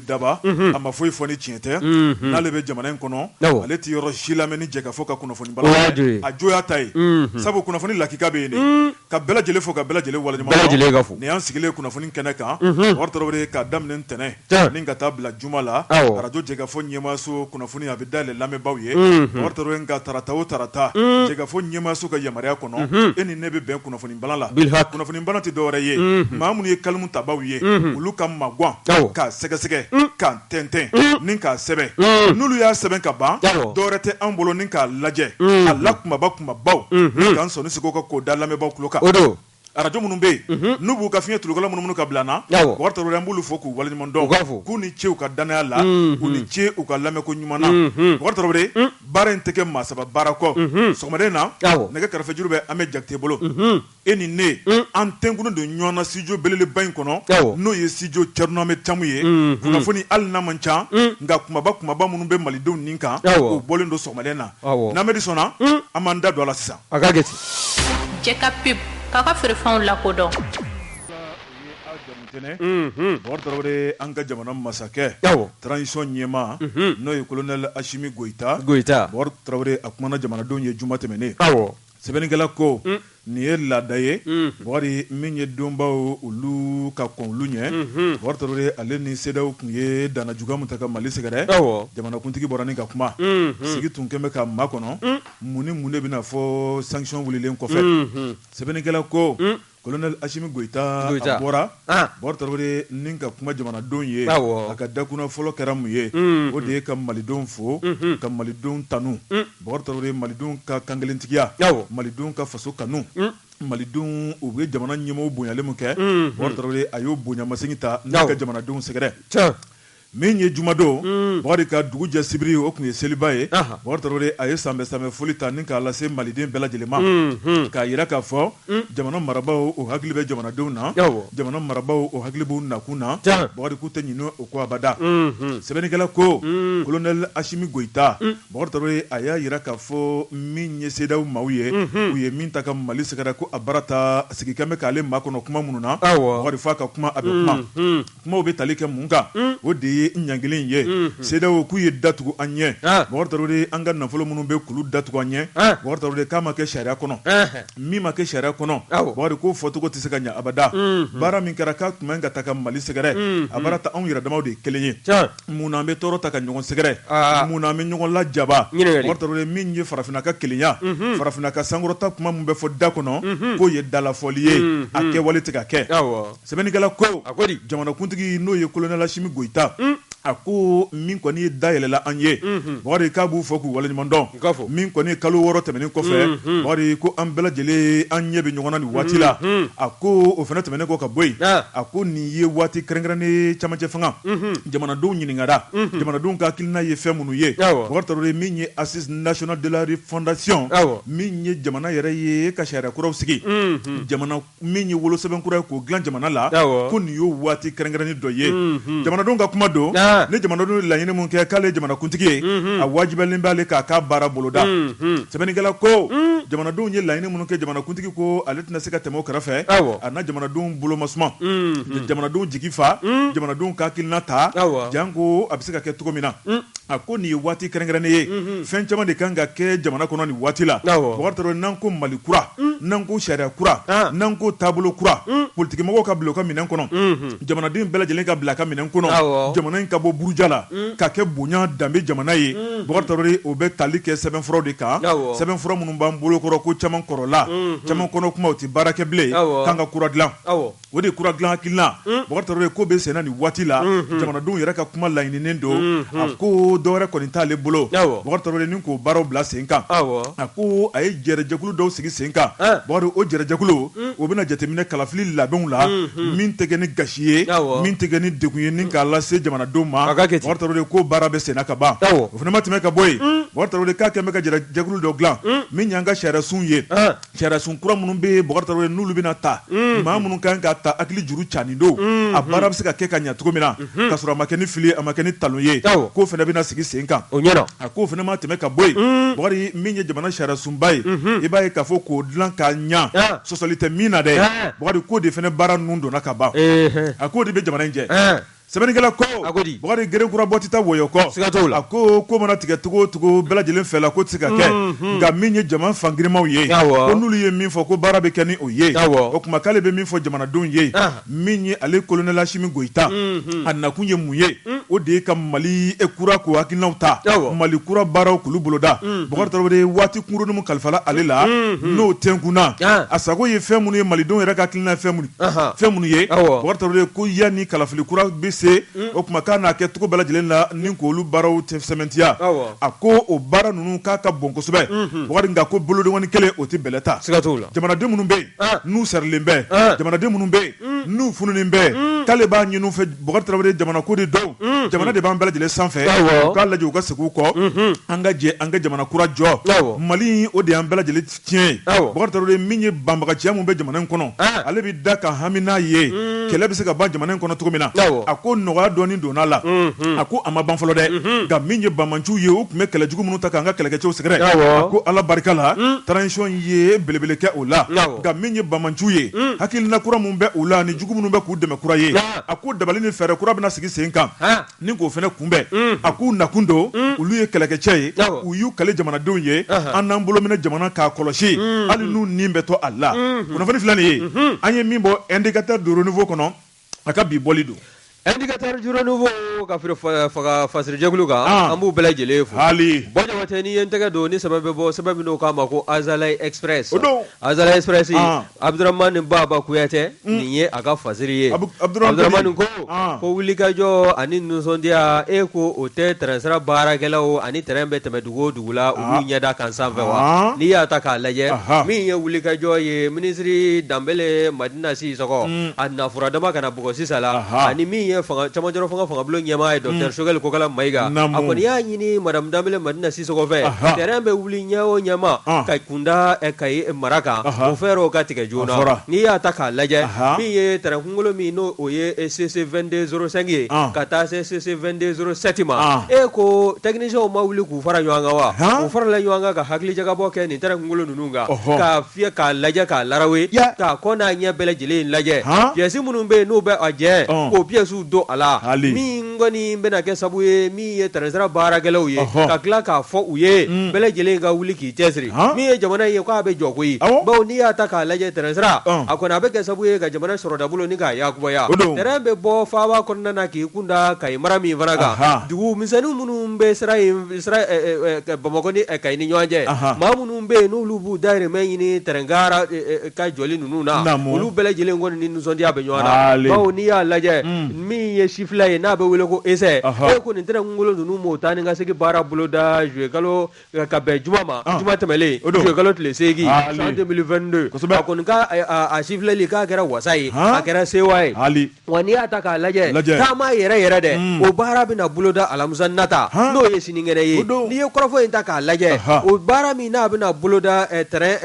daba a ma foyi fɔ ni tiɲɛ tɛ n'ale bɛ jamana in kɔnɔ ale tɛ yɔrɔ si lamɛn ni jɛ ka fɔ ka kunnafoni bala a joya ta ye sabu kunnafoni lakika bɛ yen de ka bɛɛ lajɛlen fo ka bɛɛ lajɛlen waleɲuman nin y'an sigilen kunnafoni kɛnɛ kan Tarawele ka daminɛ ntɛnɛn ni ka taa bila juma la arajo jɛ ka fɔ ɲɛmaaso kunnafoni a bɛ dayɛlɛ lamɛnbaaw ye Tarawele ka tarata o tarata jɛ ka fɔ ɲɛmaaso ka yamaruya kɔnɔ e ni ne bɛ bɛn kunnafoni bala la kunnafoni bala tɛ dɔwɛrɛ ye maa minnu ye kalimu tabaw ye olu ka magwan k'a sɛgɛsɛgɛ k'a tɛntɛn ni k'a sɛbɛn n'olu y'a sɛbɛn ka ban dɔwɛrɛ tɛ an bolo ni k'a lajɛ a la kumabaw k'an sɔnni sigi ka k'o da lamɛnbaaw tulo kan arajo minnu bɛ yen n'u b'u ka fiɲɛ tulukala minnu ka bila na Tarawele an b'olu fɔ k'u waleɲuman dɔn k'u ni ce u ka danaya la k'u ni ce u ka lamɛnko ɲuman na Tarawele baara in tɛ kɛ maa saba baara kɔ sɔgɔmaden na nɛgɛ kɛrɛfɛjuru bɛ an bɛ Jakite bolo e ni ne an tɛnkunnen don ɲɔgɔn na studio belebeleba in kɔnɔ n'o ye studio Cɛrnamɛ Tamu ye kunnafoni hali n'a man ca nka kumaba minnu bɛ malidenw nin kan o bɔlen don sɔgɔmaden na n'Amedi sɔnna an b'an da don a la sisan Jɛka pub k'a ka feerefɛnw lakodɔn Tarawele an ka jamana masakɛ transition ɲɛmaa n'o ye colonel Asimi Goyita Tarawele a kumana jamanadenw ye juma tɛmɛnen sɛbɛnnikɛla ko nin ye laada ye min ye donbaw olu ka kɔn olu ɲɛ Tarawele ale ni CEDEAO tun ye dana juguya min ta ka Mali sɛgɛrɛ jamanakuntigi bɔra ni ka kuma sigi tun kɛn bɛ ka makɔnɔ mun ni mun de bɛna fɔ sanction wulilen kɔfɛ sɛbɛnnikɛla ko colonel Asimi Goyita a bɔra Tarawele ni ka kuma jamanadenw ye a ka dakuna fɔlɔ kɛra mun ye o de ye ka malidenw fo ka malidenw tanu Tarawele malidenw ka kankelentigiya malidenw ka faso kanu malidenw u bɛ jamana ɲɛmɔgɔw bonyalen min kɛ Tarawele a y'o bonyamasegin ta n'a ka jamanadenw sɛgɛrɛ min ye jumadon ka dugu jɛ sibiri o tun ye seliba ye Tarawele a ye sanbɛ foli ta ni k'a lase maliden bɛɛ lajɛlen ma k'a jira k'a fɔ jamana marabaaw o hakili bɛ jamanadenw na jamana marabaaw o hakili b'u nakun na k'u tɛ ɲinɛ o kɔ abada sɛbɛnnikɛla ko colonel Asimi Goyita Tarawele a y'a jira k'a fɔ min ye CEDEAO maaw ye u ye min ta ka Mali sɛgɛrɛ ko a barata sigikɛn bɛ k'ale makɔnɔ kuma minnu na f'a ka kuma a bɛ kuma kumaw bɛ tali kɛ mun kan o de ye ɲankelen ye CEDEAO k'u ye datugu an ɲɛ Tarawele an ka nafolo minnu bɛ k'olu datugu an ɲɛ Tarawele k'a ma kɛ sariya kɔnɔ min ma kɛ sariya kɔnɔ k'o fɔcogo tɛ se ka ɲɛ abada baara min kɛra k'a tun bɛ ka ta ka Mali sɛgɛrɛ a baara ta anw yɛrɛ damaw de ye kelen ye mun na an bɛ tɔɔrɔ ta ka ɲɔgɔn sɛgɛrɛ mun na an bɛ ɲɔgɔn lajaba Tarawele min ye farafinna ka kelenya farafinna ka sankɔrɔta kuma min bɛ fɔ da kɔnɔ k'o ye dalafɔli ye a kɛwale tɛ ka kɛ sɛbɛnnikɛla ko jamanakuntigi n'o ye colonel Asimi Goyita a ko min kɔni ye dayɛlɛla an ye k'a b'u fɔ k'u waleɲuman dɔn min kɔni ye kalo 6 tɛmɛnen kɔfɛ ko an bɛɛ lajɛlen an ɲɛ bɛ ɲɔgɔn na nin waati la a ko o fana tɛmɛnen kɔ ka bɔ yen a ko nin ye waati kɛrɛnkɛrɛnnen camancɛ fanga jamanadenw ɲininkara jamanadenw ka hakilina ye fɛn minnu ye Tarawele min ye Assise nationale de la refondation min ye jamana yɛrɛ ye ka sariya kuraw sigi jamana min ye wolosɛbɛn kura ye k'o dilan jamana la ko nin y'o waati kɛrɛnkɛrɛnnen dɔ ye jamanadenw ka kuma don ni jamanadenw laɲini mun kɛ k'ale jamanakuntigi ye a wajibiyalen b'ale k'a ka baara boloda sɛbɛnnikɛla ko jamanadenw ye laɲini minnu kɛ jamanakuntigi ko ale tɛna se ka tɛmɛ o kɛrɛfɛ a na jamanadenw bolo masuma jamanadenw jigi fa jamanadenw ka hakilina ta janko a bɛ se ka kɛ cogo min na a ko nin ye waati kɛrɛnkɛrɛnnen ye fɛn caman de kan ka kɛ jamana kɔnɔ nin waati la Tarawele n'an ko Mali kura n'an ko sariya kura n'an ko taabolo kura politikimɔgɔw ka bila u ka minɛn kɔnɔ jamanaden bɛɛ lajɛlen ka bila a ka minɛn kɔnɔ jamana in ka bɔ buruja la ka kɛ bonya danbe jamana ye Tarawele o bɛ tali kɛ sɛbɛnfuraw de kan sɛbɛnfura minnu b'an bolokɔrɔ ko caman kɔrɔla caman kɔnɔ kuma o tɛ baara kɛ bilen k'an ka kura dilan o de kura dilan hakilina Tarawele ko bɛ senna nin waati la jamanadenw yɛrɛ ka kuma laɲininen don a ko dɔwɛrɛ kɔni t'ale bolo Tarawele ni k'o baaraw bila sen kan a ko a ye jɛrɛjɛkulu dɔw sigi sen kan o jɛrɛjɛkulu o bɛna jateminɛ kalafili labɛnw la min tɛ kɛ ni gasi ye min tɛ kɛ ni degun ye ni k'a lase jamanadenw ma Tarawele ko baara bɛ senna ka ban o fana ma tɛmɛ ka bɔ yen Tarawele k'a kɛn bɛ ka jɛrɛjɛkulu dɔ dilan min y'an ka sariyasun ye sariyasun kura minnu bɛ Tarawele n'olu bɛna ta maa minnu kan ka ta hakili juru caani don a baara bɛ se ka kɛ ka ɲɛ cogo min na ka sɔrɔ a ma kɛ ni fili a ma kɛ ni talon ye k'o fana bɛna sigi sen kan o ɲɛna a ko fana ma tɛmɛ ka bɔ yen Bakari min ye jamana sariya sunba ye i b'a ye k'a fɔ k'o dilan ka ɲa sɔsɔli tɛ min na dɛ Bakari k'o de fana baara ninnu donna ka ban a k'o de bɛ jamana in jɛ sɛbɛnnikɛla ko Bakari gerenkura bɔ tɛ taa wɔyɔ kɔ siga t'o la a ko mana tigɛ cogo o cogo bɛɛ lajɛlen fɛ la ko tɛ se ka kɛ nka min ye jama fangirimaw ye ko n'olu ye min fɔ ko baara bɛ kɛ ni o ye o tuma k'ale bɛ min fɔ jamanadenw ye min ye ale kolonɛla Asimi Goyita a nakun ye mun ye o de ye ka Mali kura k'o hakilinaw ta Mali kura baaraw k'olu boloda Bakari Tarawele waati kunkurunin min kalifala ale la n'o tɛnkunna a sago ye fɛn minnu ye malidenw yɛrɛ ka hakilina fɛn minnu ye Bakari Tarawele ko yanni kalafili kura bɛ se o tuma k'a n'a kɛ cogo bɛɛ lajɛlen la ni k'olu baaraw tɛ sɛmɛntiya a ko o baara ninnu k'a ka bon kosɛbɛ Bakari nka ko bolodengɔni kelen o tɛ bɛlɛ ta jamanaden minnu bɛ yen n'u sarilen bɛ jamanaden minnu bɛ yen n'u fununen bɛ k'ale b'a ɲini u fɛ Bakari Tarawele jamana ko de don jamana de b'an bɛɛ lajɛlen sanfɛ u k'a lajɛ u ka segin u kɔ an ka jɛ an ka jamana kura jɔ Mali o de y'an bɛɛ lajɛlen tiɲɛ ye Bakari Tarawele min ye banbagaciya min bɛ jamana in kɔnɔ ale bɛ da ka hami n'a ye kɛlɛ bɛ se ka ban jamana in kɔnɔ cogo min na a ko nɔgɔya dɔɔni donna la a ko a ma ban fɔlɔ dɛ nka min ye banmanciw ye u tun bɛ kɛlɛjugu minnu ta k'an ka kɛlɛkɛcɛw sɛgɛrɛ a ko Ala barika la transition ye belebele kɛ o la nka min ye banmanciw ye hakilina kura min bɛ u la ni jugu minnu bɛ k'u dɛmɛ kura ye a ko dabali ni fɛɛrɛ kura bɛna sigi sen kan ni k'o fana kunbɛn a k'u nakun don olu ye kɛlɛkɛcɛ ye u y'u kale jamanadenw ye an n'an bolo minɛ jamana k'a kɔlɔsi hali n'u nin bɛ to a la kunnafoni filɛ nin ye an ye min bɔ indicateur de renouveau kɔnɔ a ka bi bɔli don indicateur du renouveau ka fara fasirijɛkulu kan an b'u bɛɛ lajɛlen fo hali bɔ ɲɔgɔn n'i ye n tɛgɛ don ni sɛbɛn bɛ bɔ sɛbɛn min n'o k'a ma ko Azalaï Express Azalaï Express Abdurahmani Baba Kuyatɛ nin ye a ka fasiri ye Abdurahmani ko wulikajɔ ani nisɔndiya ko o tɛ terrain sira baarakɛlaw ani terrain bɛ tɛmɛ dugu o dugu la olu ɲɛda kan sanfɛ wa n'i y'a ta k'a lajɛ min ye wulikajɔ ye minisiri Danbɛlɛ Madina Sisɔkɔ a nafuradama kana bɔgɔ sisan la ani min ye camajɔrɔ fanga bulon ɲɛmaa ye Dr Sogɛli Kokala Mayiga a kɔni y'a ɲini Madame Danbɛlɛ Madina Sisɔkɔ fɛ terrain bɛ wuli ɲɛ o ɲɛma ka kunda Kayi mara kan o fɛɛrɛw ka tigɛ joona n'i y'a ta k'a lajɛ min ye terrain kunkolo min n'o o ye CC 2205 ye ka taa se CC 2207 ma ko techniciens ma wuli k'u fara ɲɔgɔn kan wa u farala ɲɔgɔn kan ka hakilijagabɔ kɛ nin terrain kunkolo ninnu kan k'a fiyɛ k'a lajɛ k'a larawe k'a kɔ n'a ɲɛ bɛɛ lajɛlen lajɛ pièces minnu bɛ yen n'u bɛ a jɛ k'o pièces don a la min kɔni bɛna kɛ sabu ye min ye terrain sira baarakɛlaw ye ka tila k'a fɔ u ye bɛɛ lajɛlen ka wuli k'i cɛsiri min ye jamana ye k'a bɛ jɔ koyi bawo n'i y'a ta k'a lajɛ terrain sira a kɔni a bɛ kɛ sabu ye ka jamana sɔrɔ dabolo ni k'a yakubaya terrain bɛ bɔ faaba kɔnɔna na k'i kunda Kayi mara min fana kan dugu misɛnnin minnu bɛ sira Bamakɔ ni Kayi ni ɲɔgɔn cɛ maa minnu bɛ yen n'olu b'u dahirimɛ ɲini terrain gara ka jɔli ninnu na olu bɛɛ lajɛlen kɔni ni nisɔndiya bɛ ɲɔgɔn na bawo n'i y'a lajɛ min ye sifila ye n'a bɛ wele ko essai ko nin terrain kunkolo ninnu m'o taa ni ka segin baara boloda juillet kalo ka bɛn juma ma juma tɛmɛlen juillet kalo tile 8 san 2022 a kɔni ka a sifilali k'a kɛra wasa ye a kɛra sewa ye wa n'i y'a ta k'a lajɛ taama yɛrɛ dɛ o baara bɛna boloda alamisa nata n'o ye sinikɛnɛ ye n'i ye kɔrɔfɔ in ta k'a lajɛ o baara min n'a bɛna boloda terrain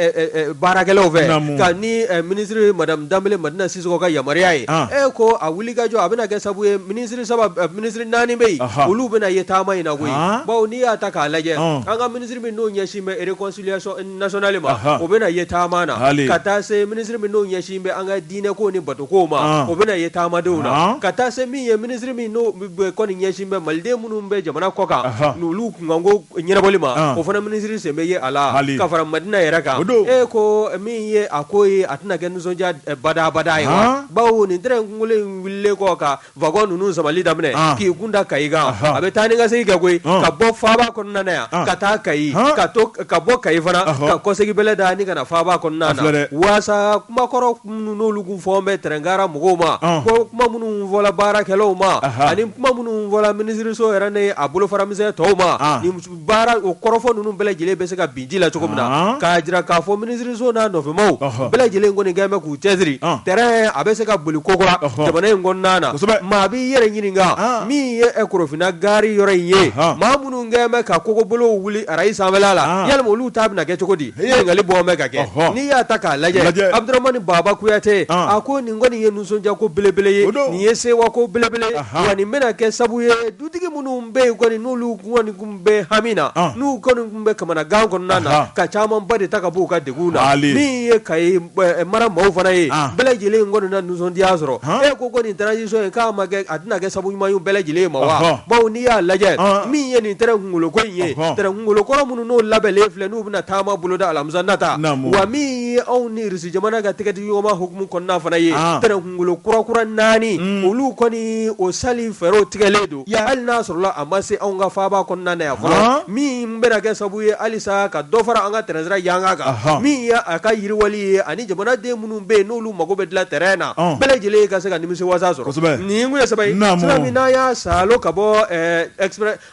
baarakɛlaw fɛ ka ni ministre Madame Danbɛlɛ Madina Sisɔkɔ ka yamaruya ye ko a wulikajɔ a bɛna kɛ sabu ye ministre 4 bɛ yen olu bɛna ye taama in na koyi bawo n'i y'a ta k'a lajɛ an ka ministre min n'o ɲɛsin bɛ réconciliation nationale ma o bɛna ye taama na ka taa se ministre min n'o ɲɛsin bɛ an ka diinɛ ko ni bato ko ma o bɛna ye taamadenw na ka taa se min ye ministre min n'o kɔni ɲɛsin bɛ maliden minnu bɛ jamana kɔ kan n'olu kunkanko ɲɛnabɔli ma o fana ministre sen bɛ ye a la ka fara Madina yɛrɛ kan ko min ye a ko ye a tɛna kɛ nisɔndiya bada ye wa bawo nin terrain kunkolo in wulilen kɔ ka wagon ninnu samali daminɛ k'i kunda Kayi kan a bɛ taa ni ka segin kɛ koyi ka bɔ faaba kɔnɔna na yan ka taa Kayi ka bɔ Kayi fana ka kɔsegi bɛlɛ da ni ka na faaba kɔnɔna na waasa kumakɔrɔ minnu n'olu kun fɔ bɛ terrain gara mɔgɔw ma ko kuma minnu fɔla baarakɛlaw ma ani kuma minnu fɔla minisiriso yɛrɛ ni a bolofaramisɛn tɔw ma ni baara o kɔrɔfɔ ninnu bɛɛ lajɛlen bɛ se ka bin ji la cogo min na k'a jira k'a fɔ minisiriso n'a nɔfɛmaw bɛɛ lajɛlen kɔni kɛn bɛ k'u cɛsiri terrain a bɛ se ka boli kokura jamana in kɔnɔna na maa b'i yɛrɛ ɲininka min ye Korofina gari yɔrɔ in ye maa minnu kɛn bɛ ka kogobolow wuli arayi sanfɛla la yalima olu ta bɛna kɛ cogo di ɲininkali bɔ bɛ ka kɛ n'i y'a ta k'a lajɛ Abdurahmani Baba Kuyatɛ a ko nin kɔni ye nisɔndiya ko belebele ye nin ye sewa ko belebele wa nin bɛna kɛ sabu ye dutigi minnu bɛ yen kɔni n'olu kɔni kun bɛ hamina n'u kɔni kun bɛ kamana gan kɔnɔna na ka caman ba de ta ka b'u ka degun na min ye Kayi mara maaw fana ye bɛɛ lajɛlen kɔni na nisɔndiya sɔrɔ ko nin transition in k'a ma kɛ a tɛna kɛ sabu ɲuman ye bɛɛ lajɛlen ma wa bawo n'i y'a lajɛ min ye nin tɛrɛn kunkolo ko in ye tɛrɛn kunkolo kɔrɔ minnu n'o labɛnlen filɛ n'u bɛna taama boloda alamisa nata wa min ye anw ni Irisi jamana ka tɛgɛdiɲɔgɔnma hukumu kɔnɔna fana ye tɛrɛn kunkolo kura 4 olu kɔni o sali fɛɛrɛw tigɛlen don hali n'a sɔrɔla a ma se anw ka faaba kɔnɔna na yan fɔlɔ min bɛna kɛ sabu ye halisa ka dɔ fara an ka tɛrɛnsira yanga kan min ye a ka yiriwali ye ani jamanaden minnu bɛ yen n'olu mago bɛ dilan terrain na bɛɛ lajɛlen ka se ka nimisi wasa sɔrɔ nin kun ye saba ye sira min n'a y'a salo ka bɔ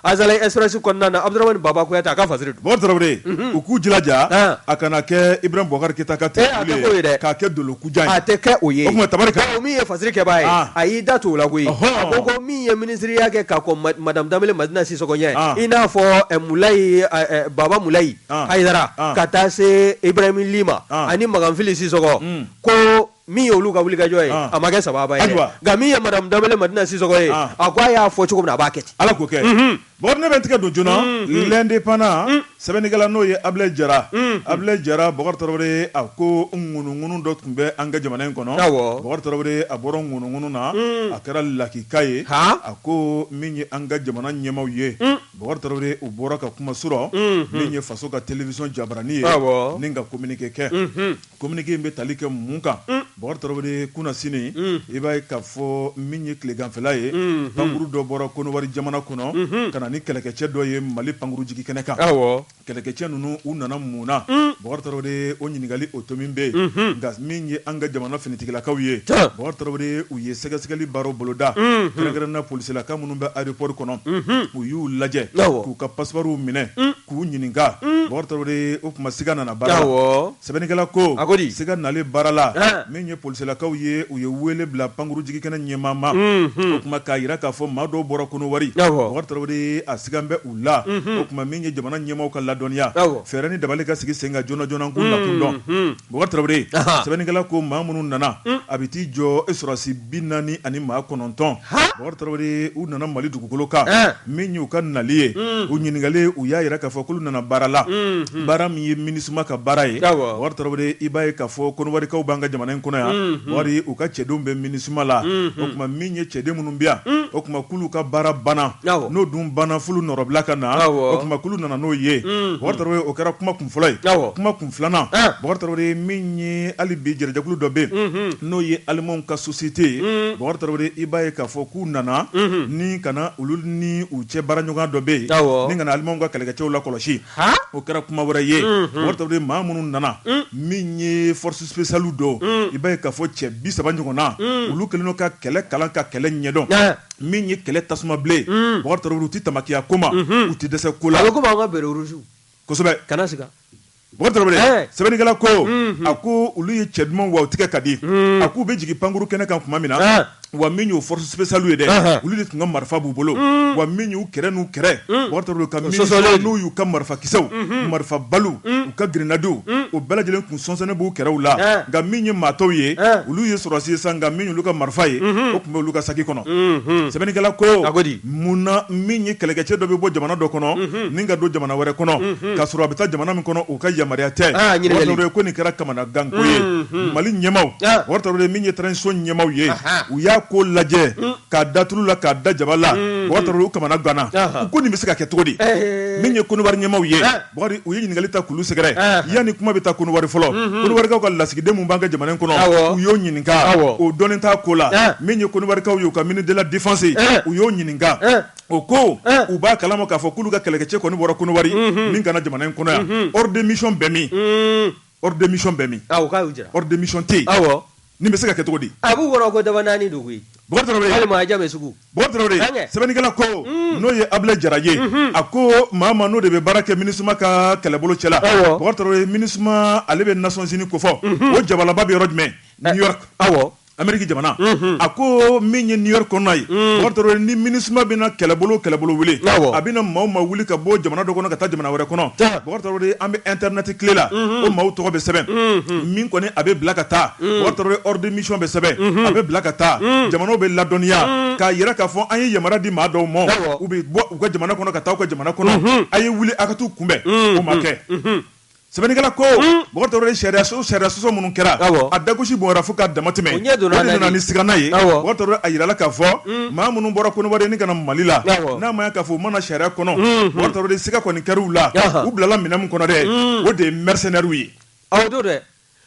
Azalaï Express kɔnɔna na Abdramane Baba Kuyate a ka fasiri don Tarawele u k'u jilaja a kana kɛ Ibrahim Boubacar Keita ka k'a kɛ dolokujan ye a tɛ kɛ o ye o kuma tabarika min ye fasiri kɛbaa ye a y'i da t'o la koyi a ko min ye ministriya kɛ k'a kɔ Madame Danbele Madina Sisoko ɲɛ i n'a fɔ Mulayi Baba Mulayi Haidara ka taa se Ibrahim Lima ani Magan Fili Sisoko ko min ye olu ka wulikajɔ ye a ma kɛ sababa ye nka min ye Madame Danbele Madina Sisoko ye a ko a y'a fɔ cogo min na a b'a kɛ ten Ala k'o kɛ bon ne bɛ tigɛ don joona l'indépendant sɛbɛnnikɛla n'o ye Abilaye Jara Boubacar Tarawele a ko ŋunuŋunu dɔ tun bɛ an ka jamana in kɔnɔ Boubacar Tarawele a bɔra ŋunuŋunu na a kɛra lakika ye a ko min ye an ka jamana ɲɛmaw ye Boubacar Tarawele u bɔra ka kuma sɔrɔ min ye faso ka télévision jabarani ye ni ka communiqué kɛ communiqué in bɛ tali kɛ mun kan Boubacar Tarawele kunna sini i b'a ye k'a fɔ min ye tileganfɛla ye pankuru dɔ bɔra Konowari jamana kɔnɔ ka na ni kɛlɛkɛcɛ dɔ ye Mali pankuru jigi kɛnɛ kan kɛlɛkɛcɛ ninnu u nana mun na Boubacar Tarawele o ɲininkali o to min bɛ yen nka min ye an ka jamana finitigilakaw ye Boubacar Tarawele u ye sɛgɛsɛgɛli baaraw boloda kɛrɛnkɛrɛnna polisilaka minnu bɛ aéroport kɔnɔ u y'u lajɛ k'u ka passeport minɛ k'u ɲininka Boubacar Tarawele o kuma siga nana baara la sɛbɛnnikɛla ko siga nalen baara la min ye polisilakaw ye u ye wele bila pankuru jigi kɛnɛ ɲɛmaa ma o kuma k'a yira k'a fɔ maa dɔw bɔra Konowari Boubacar Tarawele a sigan bɛ u la o kuma min ye jamana ɲɛmaaw ka ladɔnniya fɛɛrɛ ni dabali ka sigi sen kan joona joona k'u nakun dɔn Boubacar Tarawele sɛbɛnnikɛla ko maa minnu nana a bɛ t'i jɔ sɔrɔdasi 40 ani maa 9 Boubacar Tarawele u nana Mali dugukolo kan min y'u ka nali ye u ɲininkali u y'a yira k'a fɔ k'olu nana baara la baara min ye MINUSMA ka baara ye Boubacar Tarawele i b'a ye k'a fɔ Konowarikaw b'an ka jamana in kɔnɔ yan wari u ka cɛdenw bɛ MINUSMA la o kuma min ye cɛden minnu bɛ yan o kuma k'olu ka baara banna n'o dun banna fulu nɔrɔbila ka na o kuma k'olu nana n'o ye Boubacar Tarawele o kɛra kuma kun fɔlɔ ye kuma kun filanan Boubacar Tarawele min ye hali bi jɛrɛjɛkulu dɔ bɛ yen n'o ye alimaw ka société ye Boubacar Tarawele i b'a ye k'a fɔ k'u nana ni kana olu ni u cɛ baaraɲɔgɔn dɔ bɛ yen ni kana alimaw ka kɛlɛkɛcɛw la kɔlɔsi o kɛra kuma wɛrɛ ye Boubacar Tarawele maa minnu nana min ye force spéciale dɔ i b'a ye k'a fɔ cɛ 30 ɲɔgɔn na olu kɛlen don ka kɛlɛ kalan ka kɛlɛ ɲɛdɔn min ye kɛlɛ tasuma bilen Boubacar Tarawele u tɛ tamakiya ko ma u tɛ dɛsɛ ko la a bɛ komi an ka bere rouge kosɛbɛ kana siga Boubacar Tarawele sɛbɛnnikɛla ko a ko olu ye cɛ duman wa u tigɛ ka di a k'u bɛ jigin pankuru kɛnɛ kan tuma min na wa min y'o force spéciale ye dɛ olu de tun ka marifa b'u bolo wa min y'u kɛrɛ n'u kɛrɛ Boubacar Tarawele ka ministre n'u y'u ka marifa kisɛw marifa balu u ka grenadiers o bɛɛ lajɛlen kun sɔnsɔnnen b'u kɛrɛw la nka min ye maa tɔw ye olu ye sɔrɔdasi ye sa nka min y'olu ka marifa ye o tun bɛ olu ka saki kɔnɔ sɛbɛnnikɛla ko mun na min ye kɛlɛkɛcɛ dɔ bɛ bɔ jamana dɔ kɔnɔ ni ka don jamana wɛrɛ kɔnɔ k'a sɔrɔ a bɛ taa jamana min kɔnɔ o ka yamaruya tɛ Boubacar Tarawele ko nin kɛra kamanagan ko ye Mali ɲɛmaaw Boubacar Tarawele min ye transition ɲɛmaaw ye u y'a ko lajɛ k'a da tulu la k'a da jaba la Boubacar Tarawele u kamana ganna u ko nin bɛ se ka kɛ cogo di min ye Konowari ɲɛmaaw ye Boubacar u ye ɲininkali ta k'olu sɛgɛrɛ yanni kuma bɛ taa Konowari fɔlɔ Konowarikaw ka lasigiden mun b'an ka jamana in kɔnɔ u y'o ɲininka o dɔnnen t'a ko la min ye Konowarikaw ye u ka ministre de la défense u y'o ɲininka o ko u b'a kalama k'a fɔ k'olu ka kɛlɛkɛcɛ kɔni bɔra Konowari min kana jamana in kɔnɔ yan hors de mission bɛ min hors de mission bɛ min hors de mission tɛ yen nin bɛ se ka kɛ cogo di a b'u kɔrɔ ko daba naani don koyi Boubacar Tarawele hali maa jame sugu Boubacar Tarawele sɛbɛnnikɛla ko n'o ye Abilaye Jara ye a ko maa ma n'o de bɛ baara kɛ MINUSMA ka kɛlɛbolo cɛ la Boubacar Tarawele MINUSMA ale bɛ Nations Unies ko fɔ o jabalaba bɛ yɔrɔ jumɛn New York Ameriki jamana a ko min ye New York kɔnɔ ye mɔgɔ ni MINUSMA bɛna kɛlɛbolo wuli a bɛna maaw ma wuli ka bɔ jamana dɔ kɔnɔ ka taa jamana wɛrɛ kɔnɔ mɔgɔ de an bɛ internet tile la o maaw tɔgɔ bɛ sɛbɛn min kɔni a bɛ bila ka taa mɔgɔ ordre de mission bɛ sɛbɛn a bɛ bila ka taa jamanaw bɛ ladɔnniya k'a yɛrɛ k'a fɔ an ye yamara di maa dɔw ma u bɛ bɔ u ka jamana kɔnɔ ka taa u ka jamana kɔnɔ a ye wuli a ka t'u kunbɛn o ma kɛ sɛbɛnnikɛla ko mɔgɔ sariya sɔsɔ minnu kɛra a dagosi bɔra fo ka dama tɛmɛ o de nana ni siganna ye mɔgɔ a yirala k'a fɔ maa minnu bɔra Kɔnɔwari ni kana Mali la n'a ma k'a fɔ u mana sariya kɔnɔ mɔgɔ de siga kɔni kɛr'u la u bilala minɛn min kɔnɔ dɛ o de ye mercenaires ye awɔ do dɛ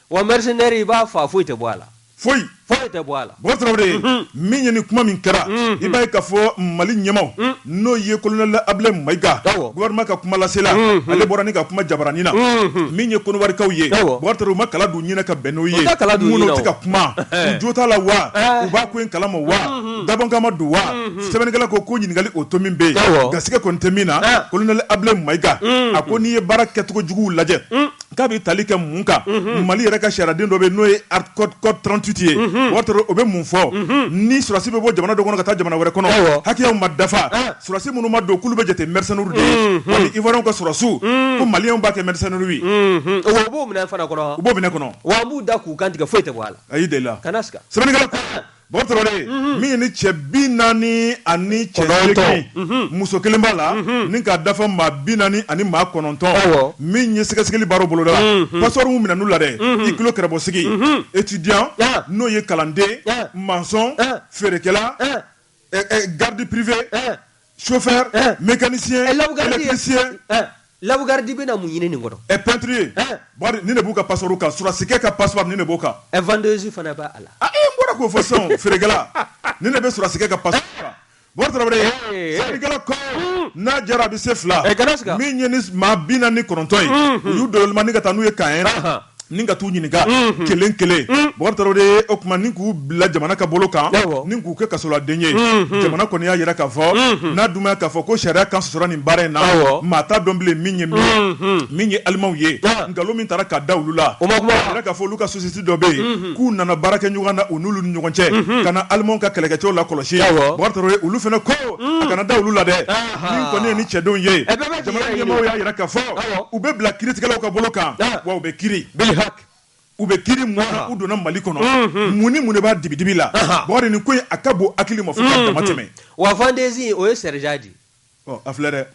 wa mercenaires i b'a fa foyi tɛ bɔ a la foyi tɛ bɔ a la mɔgɔ min ye ni kuma min kɛra i b'a ye k'a fɔ Mali ɲɛmaw n'o ye colonel Abdulaye Mayiga gouvernement ka kuma lasela ale bɔra ni ka kuma jabarani na min ye Kɔnɔwarikaw ye mɔgɔ u ma kala d'u ɲinɛ ka bɛn n'o ye minnu tɛ ka kuma u jo t'a la wa u b'a ko in kalama wa dabɔnkama don wa sɛbɛnnikɛla ko ɲininkali o to min bɛ yen gasigɛ kɔni tɛ min na colonel Abdulaye Mayiga a ko n'i ye baara kɛcogo juguw lajɛ k'a bɛ tali kɛ mun kan Mali yɛrɛ ka sariyaden dɔ bɛ n'o ye code 38 ye o bɛ mun fɔ ni surasi bɛ bɔ jamana dɔ kɔnɔ ka taa jamana wɛrɛ kɔnɔ hakɛyaw ma dafa surasi minnu ma don k'olu bɛ jate mercenaires de ye wali Ivoiriyɛnw ka surasiw ko Maliyɛnw b'a kɛ mercenaires ye u b'o minɛ fana kɔnɔ u b'o minɛ kɔnɔ wa an b'u da k'u kantigɛ foyi tɛ bɔ a la ayi de la kana siga sɛbɛnnikɛla bɔtɔrɔlen min ye ni cɛ 40 ani cɛ 8 muso kelen b'a la ni k'a dafa maa 40 ani maa 9 min ye sɛgɛsɛgɛli baaraw boloda passeport min minɛ n'u la dɛ i kilo kɛrɛbɔsigi étudiant n'o ye kalanden maçon feerekɛla garde privé chauffeur mécanicien électricien Labugardi bɛ na mun ɲini nin kɔnɔ peinture bari ni ne b'u ka passeport kan surasikɛ ka passeport ni ne b'o kan vendeuse fana b'a la n bɔra k'o fɔ sisan feerekɛla ni ne bɛ surasikɛ ka passeport kan bɔra tarawele sɛbɛnnikɛla ko n'a jara a bɛ se 2 min ye ni maa 49 ye u y'u dɔlɔlima ni ka taa n'u ye Kayɛrɛ ni ka t'u ɲininka kelen mɔgɔ tarawele o tuma ni k'u bila jamana ka bolo kan ni k'u kɛ kasoladen ye jamana kɔni y'a yira k'a fɔ n'a dun k'a fɔ ko sariya kan sɔsɔra nin baara in na maa t'a dɔn bilen min ye alimaw ye nkalon min taara ka da olu la a yira k'a fɔ olu ka société dɔ bɛ yen k'u nana baara kɛ ɲɔgɔn na u n'olu ni ɲɔgɔn cɛ ka na alimaw ka kɛlɛkɛcɛw la kɔlɔsi mɔgɔ tarawele olu fana ko a kana da olu la dɛ min kɔni ye ni cɛdenw ye jamana ɲɛmaaw y'a yira k'a fɔ u bɛ bila kiiritigɛlaw ka bolo kan wa u bɛ kiiri u bɛ kiri mun na u donna Mali kɔnɔ mun ni mun de b'a dibidibi la bɔgɔ nin ko in a ka bon hakili ma fo ka dama tɛmɛ wa vendeuse o ye sergent di a filɛ dɛ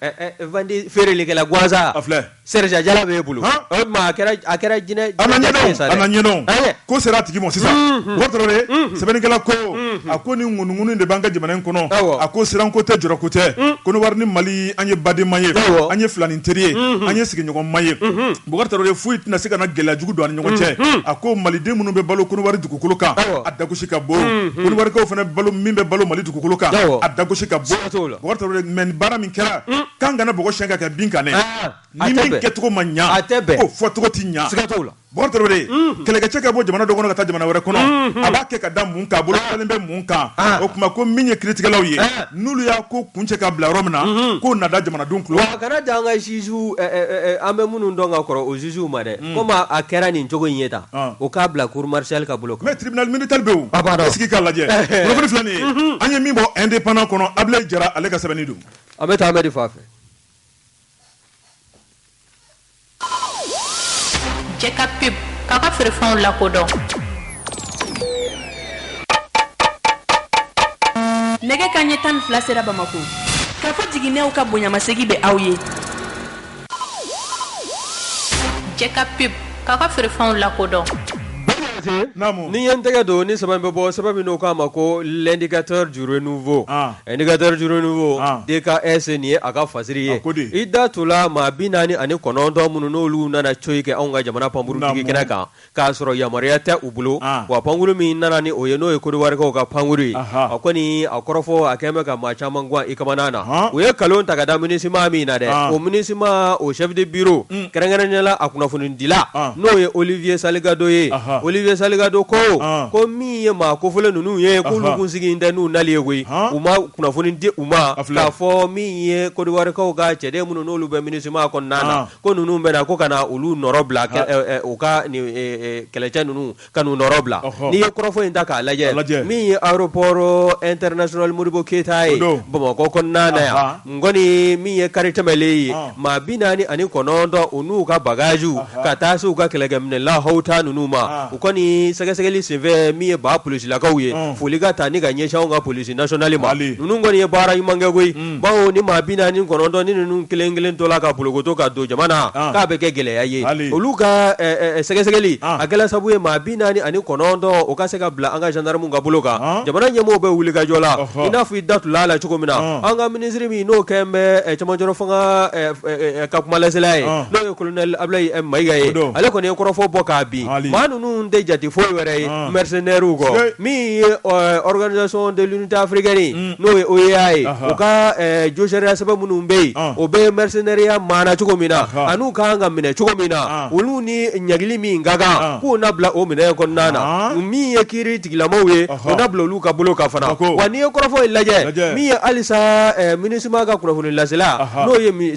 vendeuse feerelikɛla gansan a filɛ sergent jala b'e bolo o tuma a kɛra jinɛ a na ɲɛdɔn ko sera a tigi ma sisan mɔgɔ tarawele sɛbɛnnikɛla ko a ko ni ŋunuŋunu de b'an ka jamana in kɔnɔ a ko siranko tɛ jɔrɔko tɛ Kɔnɔwari ni Mali an ye badenma ye an ye filanin teri ye an ye sigiɲɔgɔnma ye mɔgɔ tarawele foyi tɛna se ka na gɛlɛya jugu don an ni ɲɔgɔn cɛ a ko maliden minnu bɛ balo Kɔnɔwari dugukolo kan a dagosi ka bon Kɔnɔwarikaw fana balo min bɛ balo Mali dugukolo kan a dagosi ka bon mɔgɔ tarawele mais baara min kɛra k'an kana bɔgɔ siɲɛ ka kɛ bin kan dɛ ni min kɛcogo ma ɲa o fɔcogo ti ɲa mɔgɔ tarawele kɛlɛkɛcɛ ka bɔ jamana dɔ kɔnɔ ka taa jamana wɛrɛ kɔnɔ a b'a kɛ ka da mun kan a bolo dalen bɛ mun kan o tuma ko min ye kiiritigɛlaw ye n'olu y'a ko kun cɛ ka bila yɔrɔ min na k'o na da jamanadenw tulo wa kana da an ka juges an bɛ minnu dɔn ka kɔrɔ o juges ma dɛ komi a kɛra nin cogo in ye tan o k'a bila cour martiale ka bolo kan mais tribunal militaire bɛ yen o sigi k'a lajɛ kunnafoni filɛ nin ye an ye min bɔ indépendant kɔnɔ Ablaye Jara ale ka sɛbɛnni don an bɛ taa Amedi fa fɛ Jɛka pub k'a ka feerefɛnw lakodɔn nɛgɛ kanɲɛ 12 sera Bamako k'a fɔ jiginɛw ka bonyamasegi bɛ aw ye Jɛka pub k'a ka feerefɛnw lakodɔn ni ye n tɛgɛ don ni sɛbɛn bɛ bɔ sɛbɛn min n'o k'a ma ko l'indicateur du renouveau indicateur du renouveau DKS nin ye a ka fasiri ye i da tula maa 49 minnu n'olu nana coyi kɛ anw ka jamana pankurutigi kɛnɛ kan k'a sɔrɔ yamaruya tɛ u bolo wa pankuru min nana ni o ye n'o ye Kodiwarikaw ka pankuru ye a kɔni a kɔrɔfɔ a kɛn bɛ ka maa caman gan i kamana na u ye nkalon ta ka da MINUSMA min na dɛ o MINUSMA o chef de bureau kɛrɛnkɛrɛnnenya la a kunnafonidila n'o ye Olivier Saligado ye Olivier Salgado ko mi ye ma ko fole nunu ye ko lu kun sigi nda nu nali ye uma kuna foni di uma ka fo mi ye ko wari ko ga cede munu no lu be minisima ko nana ko nunu be na ko kana ulu norobla o ka ni kelecha nunu kanu norobla ni ye ko fo inda ka laje mi ye aeroport international Modibo Keita Bamako ko nana ya ngoni mi ye karitamele ma binani ani konondo unu ka bagaju ka tasu ka kelegam la hauta nunu ma ukoni sagasageli seve mi ba police la kawye fuliga tani ga nyesha nga police nationally ma nunu ngoni bara imanga goy bawo ni ma binani konondo ni nunu kelengelen tola ka pologoto ka do jamana ka be gegele yaye uluka sagasageli agala sabuye ma binani ani konondo o ka sega bla anga gendarme nga buloka jamana nyamo be wuliga jola ina fi datu lala chukomina anga ministry mi no kembe chamanjoro fanga ka kumaleselaye no colonel Ablay Maigaye ale ko ne ko fo boka bi manunu de jati fo were mercenaire go mi organisation de l'unité africaine no OAI o ka joshere sababu numbe o be mercenaire mana chukomina anu ka anga mine chukomina ulu ni nyagili mi ngaga ko na bla o mine ko nana mi yakiri tiglamowe o na bla lu ka bolo ka fana wani ko fo ilaje mi alisa minisima ga ko fo lasela no ye mi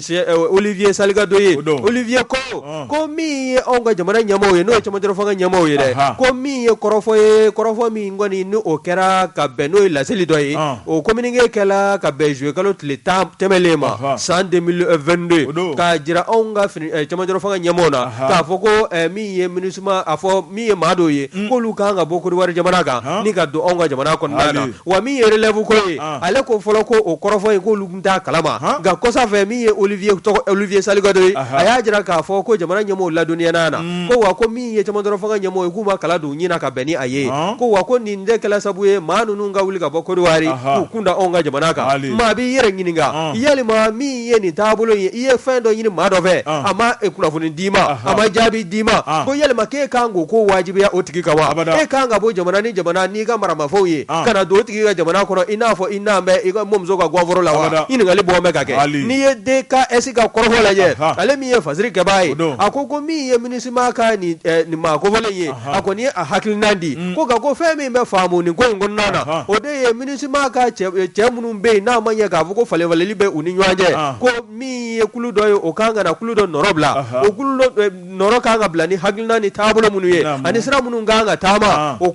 Olivier Salgado ye Olivier ko mi onga jamana nyamoye no chamajoro fanga nyamoye de ko mi korofo mi ngoni no okera ka beno laseli doye o communique kala ka beju kalo tleta temelema san 2022 ka jira onga chamajoro fanga nyamona ka foko mi ye minisima afo mi ye mado ye ko luka nga bokuri war jamana ga ni ka do onga jamana ko nana wa mi ye relève ko ale ko folo ko o korofo ko lugunta kalama ga kosa fe mi ye Olivier Salgado aya jira ka fo ko jamana nyamo la duniya nana ko wa ko mi ye chamandoro fanga nyamo kuma kala du nyina ka beni aye ko wa ko ninde kala sabuye manu nunga wuli ka bokori wari kunda onga jamana ka ma bi yere nyininga yeli ma mi ye ni tabulo ye fendo nyini ma do fe ama e kuna funi dima ama jabi dima ko yeli ma ke kango ko wajibi ya otiki ka wa e kanga bo jamana ni ga marama fo ye kana do otiki ga jamana ko ina fo ina me e ga momzo ga gwavoro la wa ini ngali bo me ka ke ni ye de ka esika korho la ye ale mi ye fasiri ke bai akoko mi ye minisima ka ni ma ko vole ye akoni a hakil nandi ko ga ko fe mi me famu ni ko ngon nana o de ye minisima ka che munum be na manya ga ko fale vale libe uni nyanje ko mi ye kulu do o kanga na kulu do norobla o kulu do noro kanga blani hakil nani tabulo munu ye ani sira munu nganga tama o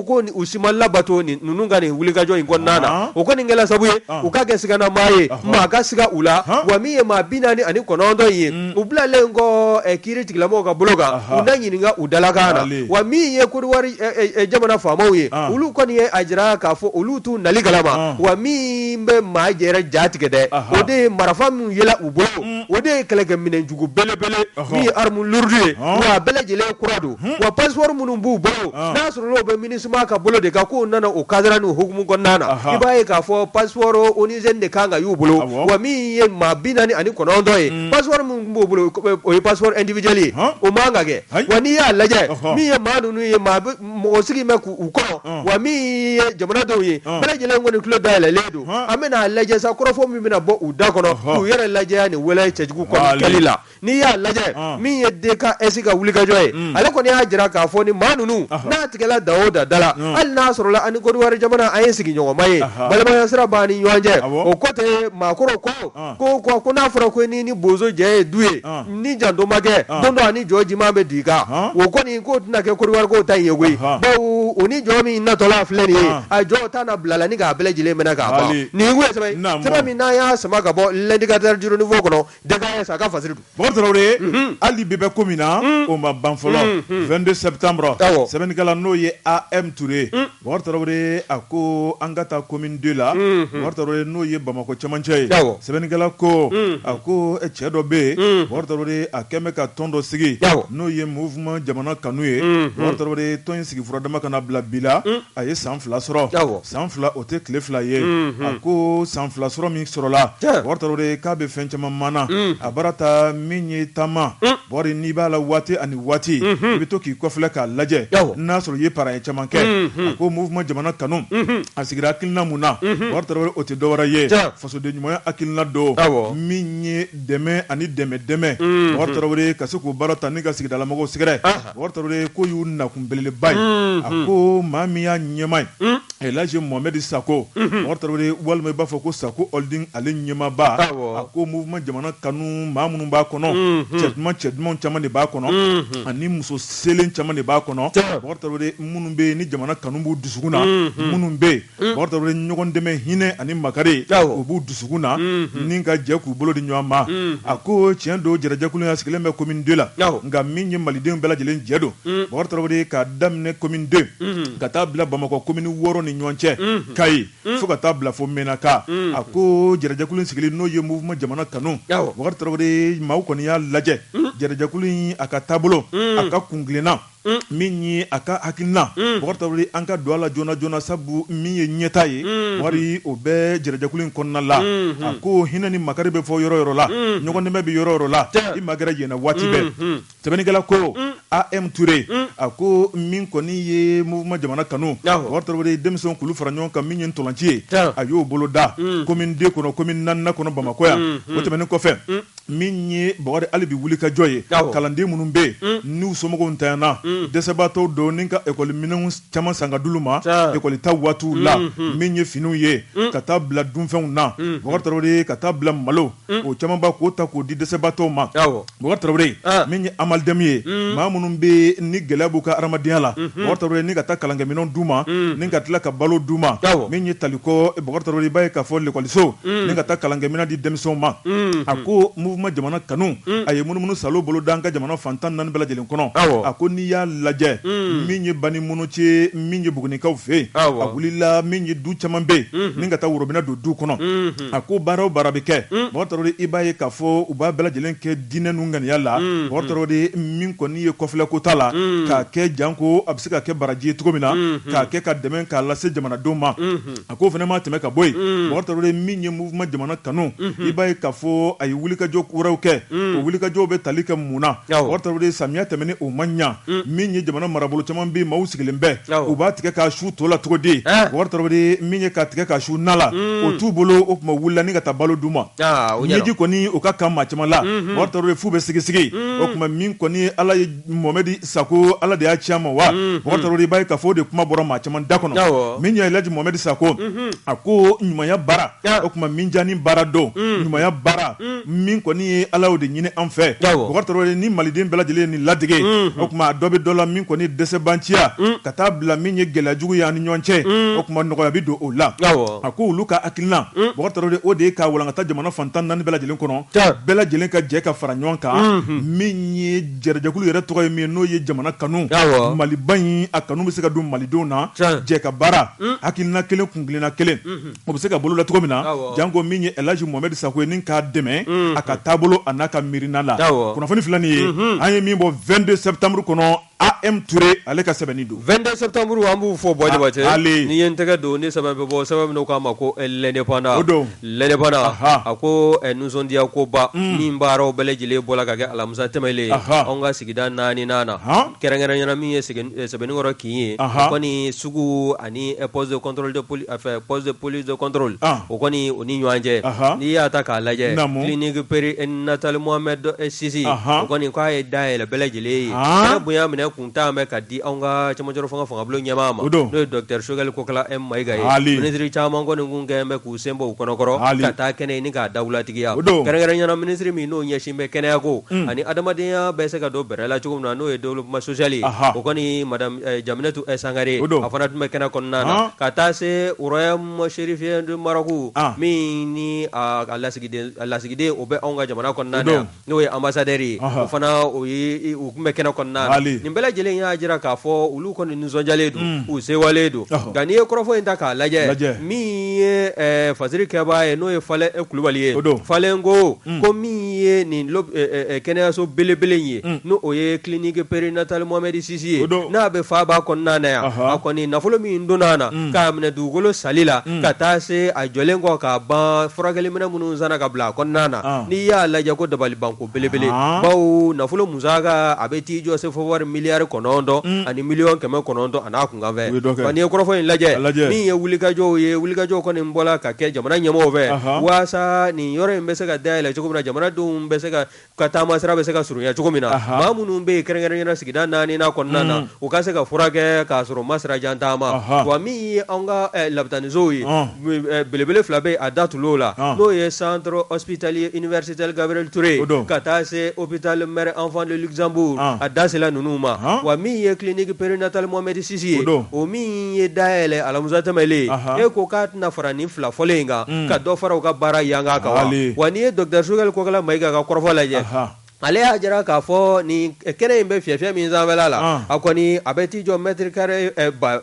ko ni usimalla bato ni nununga ni wuliga jo ngon nana o ko ni ngela sabuye o ka ge siga na maye ma ga siga ula wa mi ye ma binani ani konondo ye ubla lengo kiri tiglamo ka bloga unanyininga udalakana wa mi ye kurwari jamana famauye ulu koni ye ajira ka fo ulu tu naligalama wa mi mbe ma jera jatigede ode marafam yela ubo ode kelege minen jugu bele mi armu lurdu wa bele jele kuradu wa password munum bu bo nasro be minisma ka bolo de ka ko nana o kadra nu hukumu gonnana ibaye ka fo password oni zende kanga yu bolo wa mi ye ma binani ani konondo ye password mun bu bolo o password individually o manga ge wani ya laje mi ye manu nu ye ma mo sigi me ku ko wa mi ye jamana do ye bele jele ngoni klo dale ledo amena laje sa korofo mi mina bo uda kono ku yere laje ni wala chejugu ko kalila ni ya laje mi ye de ka esika wulika joye ale ko ni hajira ka fo ni manu nu na tikela daoda dala al nasru la an ko wari jamana ay sigi nyogo maye bale ma sira bani yonje o kote makoro ko na fura ko ni bozo je duye ni jando mage dondo ani joji mambe diga wo ko ni ko na ke ko war ko tay yewe ba oni jomi na tola fleni a jo ta na blala ni ga bele jile mena ga ba ni we sebe mi na ya sama ga bo lendi ga dar juro ni vo kono de ga ya sa ga fasiru bo trawre ali bebe komina o ma banfolo 22 septembre seben kala no ye am Touré bo trawre ako angata commune 2 la bo trawre no ye Bamako chamanche seben kala ko ako e chedo be bo trawre akeme ka tondo sigi no ye mouvement jamana kanuye bo trawre ton sigi furadama kana bla bila aye sanfla soro sanfla ote kle fla ye ako sanfla soro mi soro la bo trawre ka be fenchama mana abarata minye tama bori n'i b'a la waati ani waati i bɛ to k'i kɔfilɛ k'a lajɛ n'a sɔrɔ i ye paran ye caman kɛ a ko mouvement jamana kanu a sigira hakilina mun na Bubakari Tarawele o tɛ dɔwɛrɛ ye fasoden ɲumanya hakilina don min ye dɛmɛ ani dɛmɛ Bubakari Tarawele ka se k'o baara ta ni ka sigidalamɔgɔw sɛgɛrɛ Bubakari Tarawele ko y'u nakun belebeleba ye a ko maa min y'a ɲɛma ye Elhaji Mohamed Sako Bubakari Tarawele walima i b'a fɔ ko Sako Holding ale ɲɛmaaba a ko mouvement jamana kanu maa minnu b'a kɔnɔ cɛ dumanw caman de b'a kɔnɔ ani muso selen caman de b'a kɔnɔ Bubakari Tarawele minnu bɛ yen ni jamana kanu b'u dusukun na minnu bɛ yen Bubakari Tarawele ɲɔgɔn dɛmɛ hinɛ ani makari o b'u dusukun na ni ka jɛ k'u bolo di ɲɔgɔn ma a ko tiɲɛ don jɛrɛjɛkulu in sigilen bɛ commune 2 la nka min ye malidenw bɛɛ lajɛlen jɛ don Bubakari Tarawele k'a daminɛ commune 2 ka taa bila Bamakɔ commune 6 ni ɲɔgɔn cɛ Kayi fo ka taa bila fo Menaka a ko jɛrɛjɛkulu in sigilen n'o ye mouvement jamana kanu Bubakari Tarawele maaw kɔni y'a lajɛ jɛrɛjɛkulu in a ka taabolo a ka kungilenna min ye a ka hakilina Bubakari Tarawele an ka don a la joona joona sabu min ye ɲɛta ye wari o bɛɛ jɛrɛjɛkulu in kɔnɔna la a ko hinɛ ni makari bɛ fɔ yɔrɔ yɔrɔ la ɲɔgɔn dɛmɛ bɛ yɔrɔ yɔrɔ la i magɛrɛ yɛnɛ waati bɛɛ sɛbɛnnikɛla ko AM Touré a ko min kɔni ye mouvement jamana kanu Bubakari Tarawele denmisɛnw k'olu fara ɲɔgɔn kan min ye ntɔlanci ye a y'o bolo da commune 2 kɔnɔ commune 4 kɔnɔ Bamakɔ yan o tɛmɛnen kɔfɛ min ye Bubakari hali bi wuli ka jɔ ye kalanden minnu bɛ yen n'u somɔgɔw ntanyana dɛsɛbaatɔw don ni ka ekɔli minɛnw caman san ka d'olu ma ekɔli ta waatiw la min ye finiw ye ka taa bila dunfɛnw na Bubakari Tarawele ka taa bila malo o caman b'a k'o ta k'o di dɛsɛbaatɔw ma Bubakari Tarawele min ye amalidɛmu ye maa minnu bɛ ni gɛlɛya b'u ka adamadenya la Bubakari Tarawele ni ka taa kalankɛminɛnw d'u ma ni ka tila ka balo d'u ma min ye talikɔ Bubakari Tarawele i b'a ye k'a fɔ lekɔliso ni ka taa kalankɛminɛn di denmisɛnw ma a ko mouvement jamana kanu a ye munumunu salo bolo da an ka jamana fantan 4 bɛɛ lajɛlen kɔnɔ a ko n'i y'a lajɛ min ye bani munu ci min ye bugunikaw fɛ a wulila min ye du caman bɛ ni ka taa worobinɛ don du kɔnɔ a ko baara o baara bɛ kɛ Bubakari Tarawele i b'a ye k'a fɔ u b'a bɛɛ lajɛlen kɛ diinɛ n'u ŋaniya la Bubakari Tarawele min kɔni ye kɔfilɛ ko t'a la k'a kɛ janko a bɛ se ka kɛ baraji ye cogo min na k'a kɛ ka dɛmɛ k'a lase jamanadenw ma a ko fana ma tɛmɛ ka bɔ yen Bubakari Tarawele min ye mouvement jamana kanu i b'a ye k'a fɔ a ye wulikajɔ wɛrɛw kɛ o wulikajɔw bɛ tali kɛ mun na Bubakari Tarawele samiya tɛmɛnen o ma ɲa min ye jamana marabolo caman bɛ maaw sigilen bɛ u b'a tigɛ k'a su to la cogo di Bubakari Tarawele min ye k'a tigɛ k'a su na la o t'u bolo o tuma wulila ni ka taa balo d'u ma ɲɛji kɔni o ka kan maa caman la Bubakari Tarawele fu bɛ sigi o tuma min kɔni Ala ye Mohamed Sako Ala de y'a ci a ma wa Bubakari Tarawele i b'a ye k'a fɔ o de kuma bɔra maa caman da kɔnɔ min ye Elhaji Mohamed Sako a ko ɲumanya baara o tuma min jani baara don ɲumanya baara min kɔni ye Ala y'o de ɲini an fɛ Bubakari Tarawele ni maliden bɛɛ lajɛlen ni ladege o tuma dɔ bɛ dɔ la min kɔni dɛsɛbanciya ka taa bila min ye gɛlɛyajugu ye ani ɲɔgɔn cɛ o tuma nɔgɔya bɛ don o la a ko olu ka hakilina Bubakari Tarawele o de ye k'a walankata jamana fantan 4 bɛɛ lajɛlen kɔnɔ bɛɛ lajɛlen ka jɛ ka fara ɲɔgɔn kan min ye jɛrɛjɛkulu yɛrɛ tɔgɔ ye min ye n'o ye jamana kanu maliba in a kanu bɛ se ka don malidenw na jɛ ka baara hakilina kelen kungilenna kelen o bɛ se ka bolo la cogo min na janko min ye Elhaji Mohamed Sako ye ni k'a dɛmɛ a ka taabolo a n'a ka miirina la kunnafoni fila nin ye an ye min bɔ 22 septembre kɔnɔ AM Touré ale ka sɛbɛnni don 22 septembre an b'u fɔ bɔ jabate ni ye n tɛgɛ don ni sɛbɛn bɛ bɔ sɛbɛn min k'a ma ko l'indépendant a ko nisɔndiya koba min baaraw bɛɛ lajɛlen bɔra ka kɛ alamisa tɛmɛlen anw ka sigida 4 na kɛrɛnkɛrɛnyana min ye sɛbɛnnikɔrɔ kin ye o kɔni sugu ani poste de contrôle de police poste de police de contrôle o kɔni o ni ɲɔgɔn cɛ n'i y'a ta k'a lajɛ clinique périnatale Mohamed Sisi o kɔni k'a ye dayɛlɛ bɛɛ lajɛlen ye kɛnɛ bonya minɛ kun t'a mɛn ka di anw ka cɛmancɛrɔ fangabolo ɲɛmaa ma n'o ye docteur Sogɛli Kokala M Mayiga ye ministre caman kɔni kun kɛn bɛ k'u sen bɔ u kɔnɔkɔrɔ ka taa kɛnɛ ni k'a dawulatigiya kɛrɛnkɛrɛnyana ministre min n'o ɲɛsin bɛ kɛnɛya ko ani adamadenya bɛ se ka don bɛrɛ la cogo min na n'o ye développement social ye o kɔni madame Jaminatu Sangare a fana tun bɛ kɛnɛ kɔnɔna na ka taa se royaume chérifien du Maroc min ni a lasigiden o bɛ anw ka jamana kɔnɔna na n'o ye ambassadeur ye o fana o tun bɛ kɛnɛ kɔnɔna na nin bɛɛ lajɛlen y'a jira k'a fɔ olu kɔni nisɔndiyalen don u sewalen don nka n'i ye kɔrɔfɔ in ta k'a lajɛ min ye fasiri kɛbaa ye n'o ye Falen Kulubali ye Falen ko min ye nin kɛnɛyaso belebele in ye n'o o ye clinique périnatale Mohamed Sisi ye n'a bɛ faaba kɔnɔna na yan a kɔni nafolo min donna na k'a minɛ dugukolo sali la ka taa se a jɔlen kɔ k'a ban furakɛli minɛ minnu sanna ka bila a kɔnɔna na n'i y'a lajɛ ko dabalibanko belebele bawo nafolo musaka a bɛ t'i jɔ se fo wari miliyari 9 ani miliyɔn 900 a n'a kunkanfɛ wa n'i ye kɔrɔfɔ in lajɛ min ye wulikajɔw ye wulikajɔw kɔni bɔla ka kɛ jamana ɲɛmɔgɔw fɛ waasa nin yɔrɔ in bɛ se ka dayɛlɛ cogo min na jamanadenw bɛ se ka taama sira bɛ se ka surunya cogo min na maa minnu bɛ yen kɛrɛnkɛrɛnnenya sigida 4nan kɔnɔna na u ka se ka furakɛ k'a sɔrɔ ma sira jan taama wa min ye an ka labitanisow ye belebele 2 bɛ a da tul'o la n'o ye centre hospitalier universitaire Gabriel Touré ka taa se hôpital mère enfant de Luxembourg a dasela ninnu ma wa min ye clinique périnatale Mohamed Sisi ye o min ye dayɛlɛ Alamusa Tɛmɛlen e ko k'a tɛna fara nin 2 fɔlen in kan ka dɔ fara u ka baara yanga kan wa n'i ye docteur Sogɛli Kokala Mayiga ka kɔrɔfɔ lajɛ ale y'a jira k'a fɔ nin kɛnɛ in bɛ fiyɛfiyɛ min sanfɛla la a kɔni a bɛ t'i jɔ mètre carré ba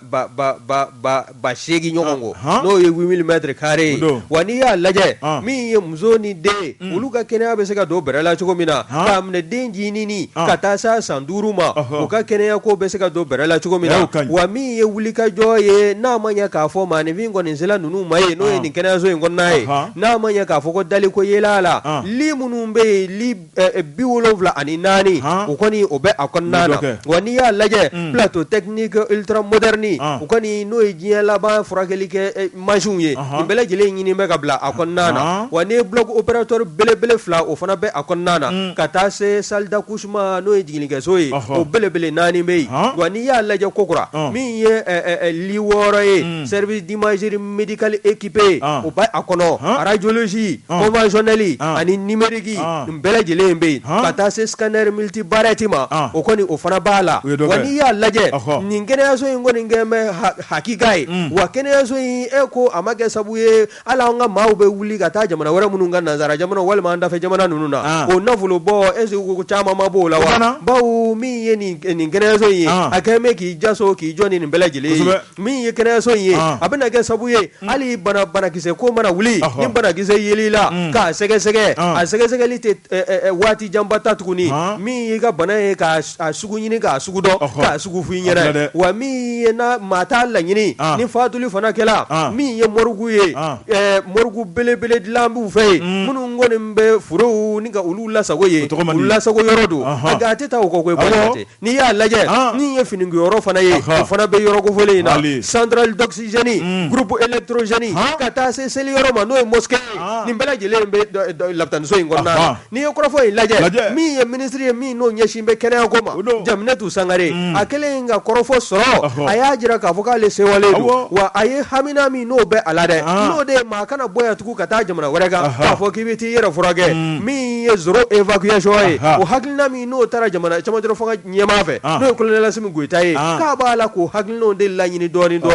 8 ɲɔgɔn kɔ n'o ye 8000 mètres carrés ye wa n'i y'a lajɛ min ye muso ni den olu ka kɛnɛya bɛ se ka don bɛrɛ la cogo min na k'a minɛ den jinini ka taa se san 5 ma u ka kɛnɛya ko bɛ se ka don bɛrɛ la cogo min na wa min ye wulikajɔ ye n'a ma ɲɛ k'a fɔ maanifin kɔni sela ninnu ma ye n'o ye nin kɛnɛyaso in kɔnɔna ye n'a ma ɲɛ k'a fɔ ko daliko yela la li minnu bɛ yen li 74 o kɔni o bɛ a kɔnɔna na wa n'i y'a lajɛ plateau technique ultra moderne o kɔni n'o ye diɲɛ laban furakɛli kɛ mansinw ye nin bɛɛ lajɛlen ɲini bɛ ka bila a kɔnɔna na wa n'i ye bloc opératoire belebele 2 o fana bɛ a kɔnɔna na ka taa se salle d'accouchement n'o ye jiginnikɛso ye o belebele 4 bɛ yen wa n'i y'a lajɛ kokura min ye li 6 ye service d'imagerie médicale équipée o bɛ a kɔnɔ radiologie conventionnelle ani numérique nin bɛɛ lajɛlen bɛ yen ka taa se scanner multibarrette ma o kɔni o fana b'a la wa n'i y'a lajɛ nin kɛnɛyaso in kɔni kɛn bɛ hakika ye wa kɛnɛyaso in e ko a ma kɛ sabu ye hali an ka maaw bɛ wuli ka taa jamana wɛrɛ minnu ka nanzara jamana walima an dafɛ jamana ninnu na o nafolo bɔ est-ce que ko caman ma b'o la wa bawo min ye nin kɛnɛyaso in ye a kɛn bɛ k'i jaso k'i jɔ ni nin bɛɛ lajɛlen ye min ye kɛnɛyaso in ye a bɛna kɛ sabu ye hali banakisɛ ko mana wuli ni banakisɛ yeli la k'a sɛgɛsɛgɛ a sɛgɛsɛgɛli tɛ waati janba ta tuguni min y'i ka bana ye k'a sugu ɲini k'a sugu dɔn k'a sugu f'i ɲɛna wa min ye na maa t'a laɲini ni fatuli fana kɛla min ye mɔrigu ye mɔrigu belebele dilan b'u fɛ yen minnu kɔni bɛ forow ni ka olu lasago ye olu lasago yɔrɔ don a ga tɛ taa o kɔ ko tɛ n'i y'a lajɛ min ye finikiyɔrɔ fana ye o fana bɛ yɔrɔ kofɔlen in na centrale d'oxygène groupe électrogène ka taa se seli yɔrɔ ma n'o ye mosquée nin bɛɛ lajɛlen bɛ lapitaniso in kɔnɔna na n'i ye kɔrɔfɔ in lajɛ min ye ministre ye min n'o ɲɛsin bɛ kɛnɛya ko ma Jaminatu Sangare a kɛlen ka kɔrɔfɔ sɔrɔ a y'a jira k'a fɔ k'ale sewalen don wa a ye hamina min n'o bɛ a la dɛ n'o de ye maa kana bɔ yan tugun ka taa jamana wɛrɛ kan k'a fɔ k'i bɛ t'i yɛrɛ furakɛ min ye zéro évacuation ye o hakilina min n'o taara jamana camancɛ fanga ɲɛmaa fɛ n'o ye colonel Asimi Goyita ye k'a b'a la k'o hakilinaw de laɲini dɔɔni ko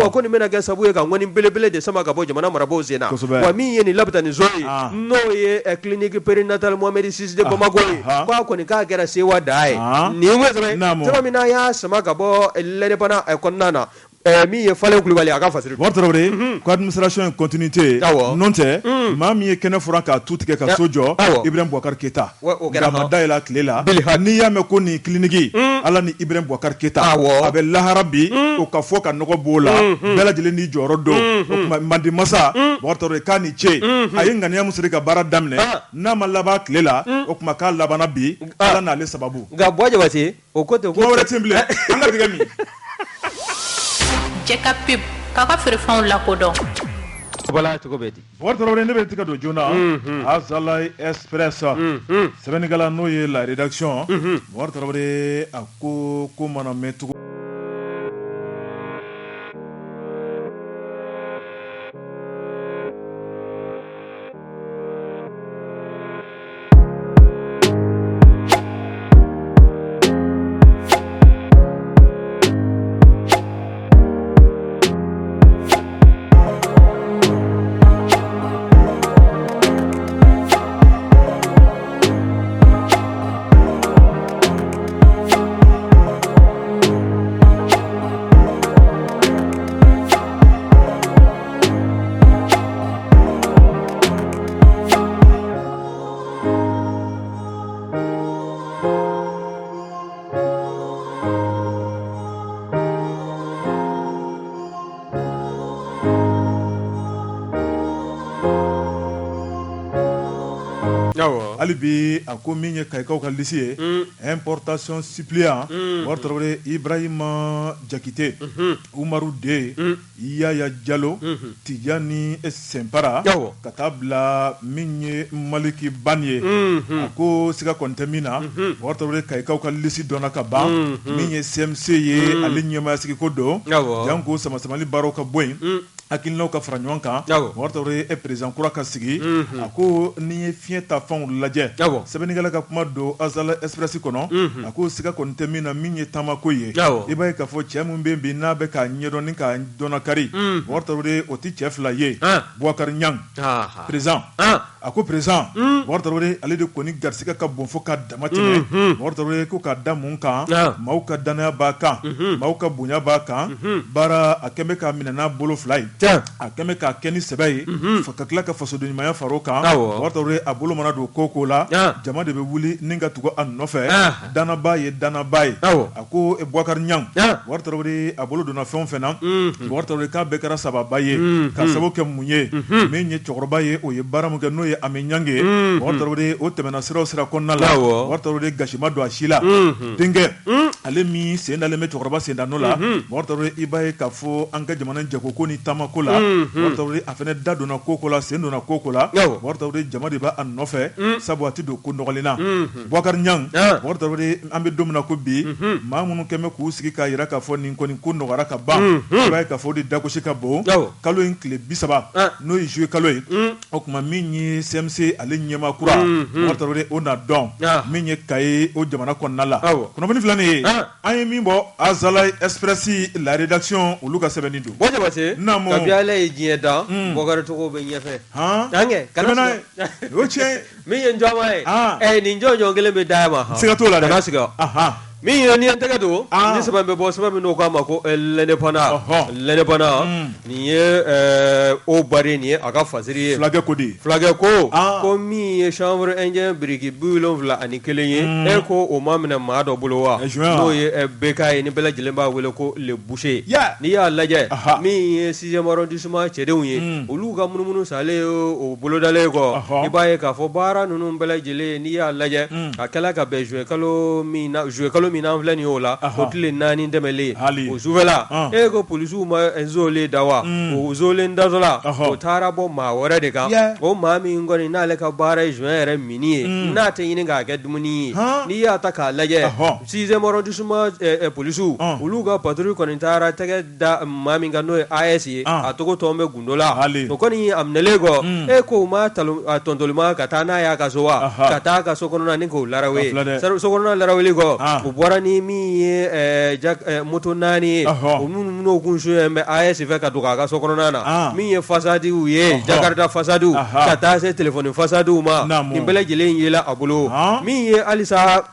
wa ko nin bɛna kɛ sabu ye ka ŋɔni belebele de sama ka bɔ jamana marabaaw sen na wa min ye nin labitaniso ye n'o ye clinique périnatale Mohamed Sisi de Bamako ye k'a kɔni k'a kɛra sewa da ye nin sɛbɛn min na y'a sama ka bɔ l'indépendant kɔnɔna na min ye Falen Kulubali a ka fasiri Tarawele ko administration continuité non tɛ maa min ye kɛnɛ furan k'a tu tigɛ ka so jɔ Ibrahim Boubacar Keita nka ma dayɛlɛ a tile la n'i y'a mɛn ko nin clinique ala ni Ibrahim Boubacar Keita a bɛ lahara bi o ka fɔ ka nɔgɔ b'o la bɛɛ lajɛlen n'i jɔyɔrɔ dɔn o tuma mandi masa Tarawele k'a ni ce a ye ŋaniya min sɔrɔ ka baara daminɛ n'a ma laban tile la o tuma k'a labanna bi ala n'ale sababu nka Buwa Jabate o ko ten kuma wɛrɛ tɛ bilen an ka tigɛ min Jɛka Pub k'a ka feerefɛnw lakodɔn Bala cogo bɛ di Tarawele ne bɛ tigɛ don joona Azalaï Express sɛbɛnnikɛla n'o ye la rédaction Tarawele a ko mana mɛn cogo alibi a ko min ye kayikaw ka lisi ye importation suppléant wari tarawele Ibrahima Jakite Umaru De Yaya Diallo Tijani Sempara ka taa bila min ye Maliki Ban ye a ko siga kɔnte min na wari tarawele kayikaw ka lisi dɔnna ka ban min ye CMC ye ale ɲɛmaya sigi ko don janko samasamali baaraw ka bɔ yen hakilinaw ka fara ɲɔgɔn kan wari tarawele ye président kura ka sigi a ko ni ye fiɲɛ ta fɛnw lajɛ sɛbɛnnikɛla ka kuma don Azala Express kɔnɔ a ko siga kɔni tɛ min na min ye taamako ye i b'a ye k'a fɔ cɛ min bɛ yen bi n'a bɛ k'a ɲɛdɔn ni k'a dɔnna kari wari tarawele o tɛ cɛ fila ye Boubacar Niang président a ko président wari tarawele ale de kɔni garisigɛ ka bon fo ka dama tɛmɛ wari tarawele ko k'a da mun kan maaw ka danaya b'a kan maaw ka bonya b'a kan baara a kɛn bɛ k'a minɛ n'a bolo fila ye a kɛn bɛ k'a kɛ ni sɛbɛ ye ka tila ka fasodenɲumanya far'o kan wari tarawele a bolo mana don ko o ko la jama de bɛ wuli ni ka tugu a nɔfɛ danaba ye danaba ye a ko Boubacar Niang wari tarawele a bolo donna fɛn o fɛn na wari tarawele k'a bɛɛ kɛra sababa ye ka sababu kɛ mun ye min ye cɛkɔrɔba ye o ye baara min kɛ n'o ye Ami Niang ye wari tarawele o tɛmɛna sira o sira kɔnɔna la wari tarawele gasi ma don a si la denkɛ ale min sen dalen bɛ cɛkɔrɔba sen da n'o la wari tarawele i b'a ye k'a fɔ an ka jamana jagoko ni taamako la wari tarawele a fɛnɛ da donna ko la sen donna ko la wari tarawele jama de b'a nɔfɛ sabu a tɛ don ko nɔgɔlen na Boubacar Niang wari tarawele an bɛ don min na ko bi maa minnu kɛn bɛ k'u sigi k'a jira k'a fɔ nin kɔni ko nɔgɔyara ka ban i b'a ye k'a fɔ o de dagosi ka bon kalo in tile 30 n'o ye juillet kalo ye o tuma min ye CMC ale ɲɛmaa kura wari tarawele o na dɔn min ye Kaye o jamana kɔnɔna la kunnafoni filɛ nin ye an ye min bɔ Azala Express la rédaction olu ka sɛbɛnni don kabi ala ye diɲɛ dan Boubacar tɔgɔ bɛ ɲɛfɛ dankɛ kana o tiɲɛ min ye njɔma ye nin jɔnjɔn kelen bɛ da ma siga t'o la dɛ kana siga min ye ni an tɛgɛ don ni sɛbɛn bɛ bɔ sɛbɛn min n'o k'a ma ko l'indépendant nin ye o bari nin ye a ka fasiri ye fulakɛ ko di fulakɛ ko min ye chambre indien biriki 71 ye ko o ma minɛ maa dɔ bolo wa n'o ye BK ye ni bɛɛ lajɛlen b'a wele ko le boucher n'i y'a lajɛ min ye 6e arrondissement cɛdenw ye olu ka munumunu salen o bolodalen kɔ i b'a ye k'a fɔ baara ninnu bɛɛ lajɛlen n'i y'a lajɛ a kɛla ka bɛn juillet kalo min n'an filɛ nin y'o la o tile 4 tɛmɛlen o sufɛla ko polisiw ma nzole da wa o nzolen datɔ la o taara bɔ maa wɛrɛ de kan o maa min kɔni n'ale ka baara ye juin yɛrɛ mini ye n'a tɛ ɲini k'a kɛ dumuni ye n'i y'a ta k'a lajɛ 6e arrondissement polisiw olu ka patrouille kɔni taara tɛgɛ da maa min kan n'o ye AS ye a tɔgɔ tɔn bɛ gundo la o kɔni a minɛlen kɔ ko o ma tɔntɔlima ka taa n'a y'a ka so wa ka taa a ka so kɔnɔna ni k'o larawe so kɔnɔna laraweli kɔ bɔra ni min ye moto 4 ye o minnu kun su bɛ AS fɛ ka don k'a ka so kɔnɔna na min ye fasadiw ye Jakarta fasadiw ka taa se telefɔni fasadiw ma nin bɛɛ lajɛlen yela a bolo min ye halisa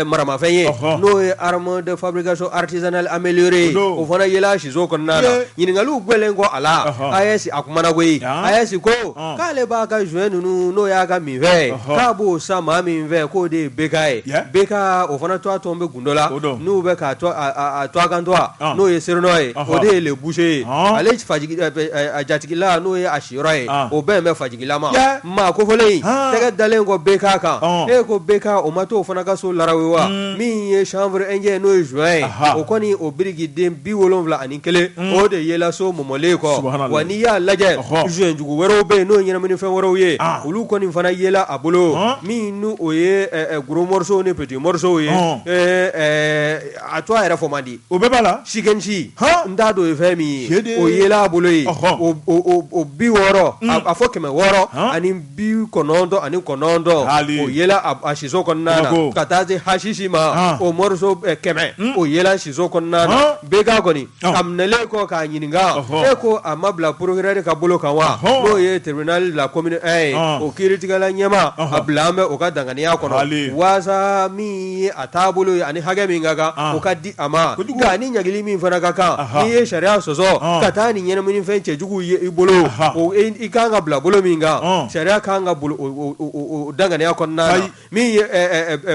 maramafɛn ye n'o ye arme de fabrication artisanale améliorée o fana yela siso kɔnɔna na ɲininkaliw gwɛlɛn kɔ a la AS a kumana koyi AS ko k'ale b'a ka juin ninnu n'o y'a ka minfɛn k'a b'o san maa min fɛ k'o de ye BK ye BK o fana to a tɔn bɛ gundo la n'u bɛ k'a to a kan to a n'o ye Serenɔ ye o de ye le boucher ye ale a jatigila n'o ye a siyɔrɔ ye o bɛn bɛ fajigila ma kofɔlen tɛgɛ dalen kɔ BK kan ko BK o ma to o fana ka so larawe wa min ye chambre indien n'o ye juin o kɔni o birikiden 71 o de yela so mɔmɔlen kɔ wa n'i y'a lajɛ juin jugu wɛrɛw bɛ yen n'o ye ɲɛnaminifɛn wɛrɛw ye olu kɔni fana yela a bolo min n'o o ye gros morceau ni petit morceau ye a to a yɛrɛ fɔ man di o bɛɛ b'a la sikensi n t'a dɔn o ye fɛn min ye o yela a bolo ye o 60 a fɔ 600 ani 99 o yela a siso kɔnɔna na taa se hashishi ma o morceau 100 o yela siso kɔnɔna na BK kɔni a minɛlen kɔ k'a ɲininka ko a ma bila procureur ka bolo kan wa n'o ye tribunal la commune 1 ye o kiiritigɛla ɲɛma a bila an bɛ o ka danganiya kɔnɔ waasa min ye a taabolo ye ani hakɛ min ka kan o ka di a ma nka ni ɲagili min fana ka kan n'i ye sariya sɔsɔ ka taa ni ɲɛnaminifɛn cɛjugu ye i bolo i kan ka bila bolo min kan sariya kan ka bolo o danganiya kɔnɔna na min ye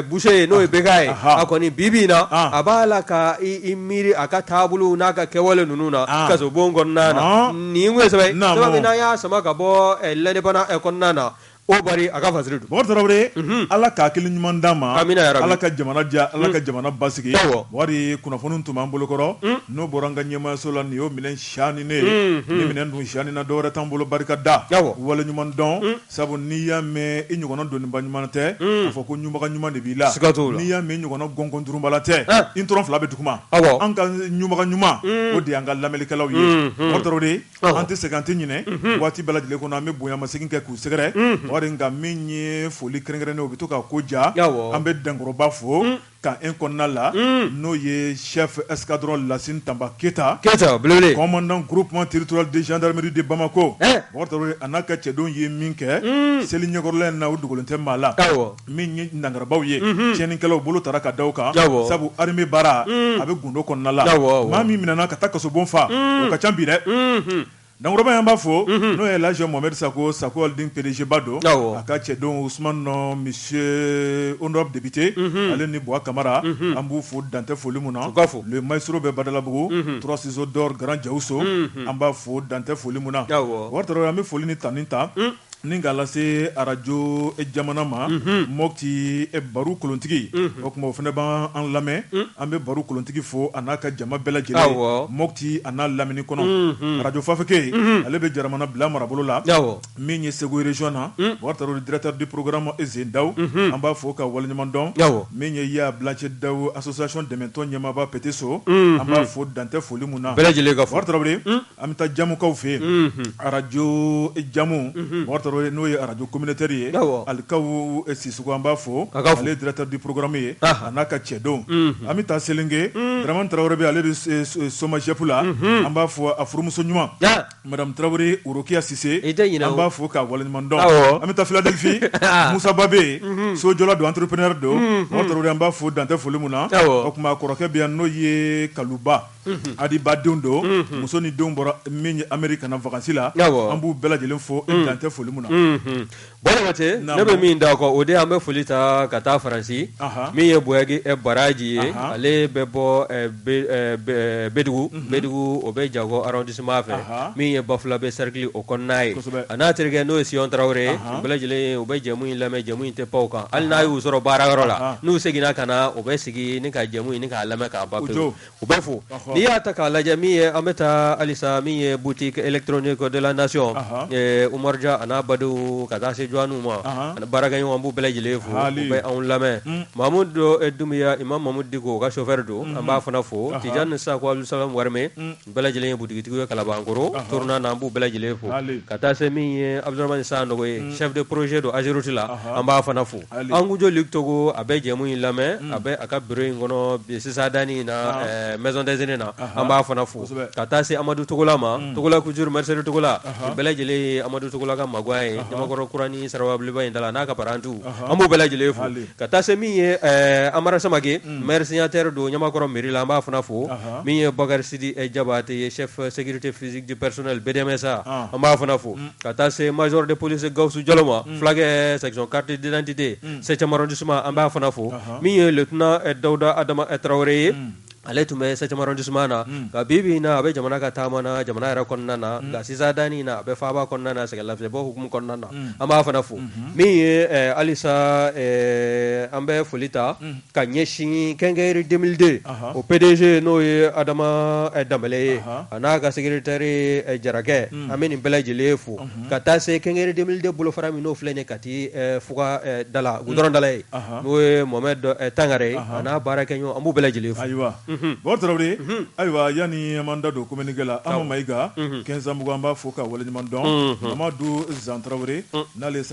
boucher ye n'o ye BK ye a kɔni bibi na a b'a la ka i miiri a ka taabolo n'a ka kɛwale ninnu na kaso bon kɔnɔna na nin ye sɛbɛn min n'an y'a sama ka bɔ l'indépendant kɔnɔna na o bari a ka fasiri don Bakari Tarawele Ala ka hakili ɲuman d'an ma amina yarabi Ala ka jamana diya Ala ka jamana basigi Bakari kunnafoni tun b'an bolo kɔrɔ n'o bɔra an ka ɲɛmaayaso la nin y'o minɛn siyani ne ye ni minɛn dun siyani na dɔwɛrɛ t'an bolo barika da wale ɲuman dɔn sabu n'i y'a mɛn i ɲɔgɔnna doniba ɲuman tɛ k'a fɔ ko ɲumaga ɲuman de b'i la n'i y'a mɛn i ɲɔgɔnna gɔngɔndurunbala tɛ i tɔrɔn fila bɛ duguma an ka ɲumaga ɲuman o de y'an ka lamɛnnikɛlaw ye Bakari Tarawele an tɛ segin an tɛ ɲinɛ waati bɛɛ lajɛlen kɔnɔ an bɛ bonyamasegin kɛ k'u sɛgɛrɛ Bakari nka min ye foli kɛrɛnkɛrɛnnen u bɛ to ka ko ja an bɛ dankɔrɔba fo kan en kɔnɔna la n'o ye chef escadron Lassine Tamba Keita commandant groupement territorial de gendarmerie de Bamako Bakari Tarawele a n'a ka cɛdenw ye min kɛ seli ɲɛkɔrɔla in na o dogolen tɛ maa la min ye nangarabaw ye tiɲɛnikɛlaw bolo tara ka da o kan sabu armée baara a bɛ gundo kɔnɔna la maa min minɛna ka taa kasobon fa o ka ca bi dɛ Dankɔrɔba y'an b'a fo n'o ye l'agent Mohamed Sako Holding PDG ba don a ka cɛdenw Ousmane monsieur honorable député ale ni Boa Kamara an b'u fo dantɛ foli mun na le maestro bɛ Badalabugu 3 ciseaux d'or Grand Diaousso an b'a fo dantɛ foli mun na Bakari Tarawele an bɛ foli ni tanni ta ni k'a lase arajo jamana ma Mopti Baro Kolontigi o tuma o fana b'an lamɛn an bɛ Baro Kolontigi fo a n'a ka jama bɛɛ lajɛlen Mopti a n'a lamini kɔnɔ arajo Fafeke ale bɛ Jaramana bila marabolo la min ye Segu région na Bakari Tarawele directeur du programme Eze Daw an b'a fo ka waleɲuman dɔn min ye Ya Blanche Daw association dɛmɛtɔn ɲɛmaaba Peteso an b'a fo dantɛ foli mun na bɛɛ lajɛlen ka fo Bakari Tarawele an bɛ taa jamukaw fɛ yen arajo jamu Bakari n'o ye arajo communautaire ye Alikaw Sissogo an b'a fo ale ye directeur du programme ye a n'a ka cɛdenw an bɛ taa Selenge Dramane Tarawele bɛ ale bɛ Soma Jɛpu la an b'a fo a furumuso ɲuman Madame Tarawele Orokia Sise an b'a fo ka waleɲuman dɔn an bɛ taa Philadelphie Musa Babe sojɔla don entrepreneur don Bakari Tarawele an b'a fo dantɛ foli mun na o tuma kɔrɔkɛ bɛ yan n'o ye Kaluba Adi badenw don muso ni denw bɔra min ye Amérique kana vacances la an b'u bɛɛ lajɛlen fo dantɛ foli mun na Bɔnabate ne bɛ min da kɔ o de an bɛ foli ta ka taa Faransi min ye Boyagi Baraji ye ale bɛ bɔ Bedugu o bɛ Jago arrondissement fɛ min ye Bafulabe cercle o kɔnɔna ye a n'a terikɛ n'o ye Sion Tarawele u bɛɛ lajɛlen u bɛ jɛmu in lamɛn jɛmu in tɛ pan o kan hali n'a y'u sɔrɔ baarayɔrɔ la n'u seginna ka na u bɛ sigi ni ka jɛmu in ni k'a lamɛn k'a ban pewu u bɛ fo n'i y'a ta k'a lajɛ min ye an bɛ taa halisa min ye boutique électronique de la nation Umar Dia a n'a badenw ka taa se jɔnniw ma ani baarakɛɲɔgɔn b'u bɛɛ lajɛlen fo u bɛ anw lamɛn Mamudu Dumiya Imam Mamudu Diko o ka chauffeur don an b'a fana fo Tijani Sako Abdulsalam Warime bɛɛ lajɛlen ye butigitigi ye Kalabankoro tourna na an b'u bɛɛ lajɛlen fo ka taa se min ye Abdurahmane Sanogo ye chef de projet don Ageroute la an b'a fana fo Angujo Luc Togo a bɛ jɛmu in lamɛn a bɛ a ka bureau in kɔnɔ sisan dani na maison des aînés na an b'a fana fo ka taa se Amadu Togola ma Togola Couture Mercerie Togola bɛɛ lajɛlen ye Amadu Togola ka magwa ye Ɲamakɔrɔ kurani Sarawabliba in da la n'a ka parantu an b'u bɛɛ lajɛlen fo ka taa se min ye Amara Samake maire signataire don Ɲamakɔrɔ mairie la an b'a fana fo min ye Bakari Sidi Jabate ye chef sécurité physique du personnel BDMSA an b'a fana fo ka taa se major de police Gawusu Jaloma flagué section carte d'identité 7e arrondissement an b'a fana fo min ye lieutenant Dawuda Adama Traoré ye ale tun bɛ 7e arrondissement na ka bibi na a bɛ jamana ka taama na jamana yɛrɛ kɔnɔna na nka sisan dani na a bɛ faaba kɔnɔna na sɛgɛlafiɲɛbɔ hukumu kɔnɔna na an b'a fana fo min ye halisa an bɛ foli ta ka ɲɛsin Kɛnkɛri 2002 o PDG n'o ye Adama Danbɛlɛ ye a n'a ka secrétaire Jarakɛ an bɛ nin bɛɛ lajɛlen fo ka taa se Kɛnkɛri 2002 bolofara min n'o filɛ nin ye Kati fuga dala goudron dala ye n'o ye Mohamed Tangare a n'a baarakɛɲɔgɔn an b'u bɛɛ lajɛlen fo Bakari Tarawele ayiwa yani an m'an da don communiqué la Ama Mayiga 15 an b'a fo ka waleɲuman dɔn Mamadu Zan Tarawele n'ale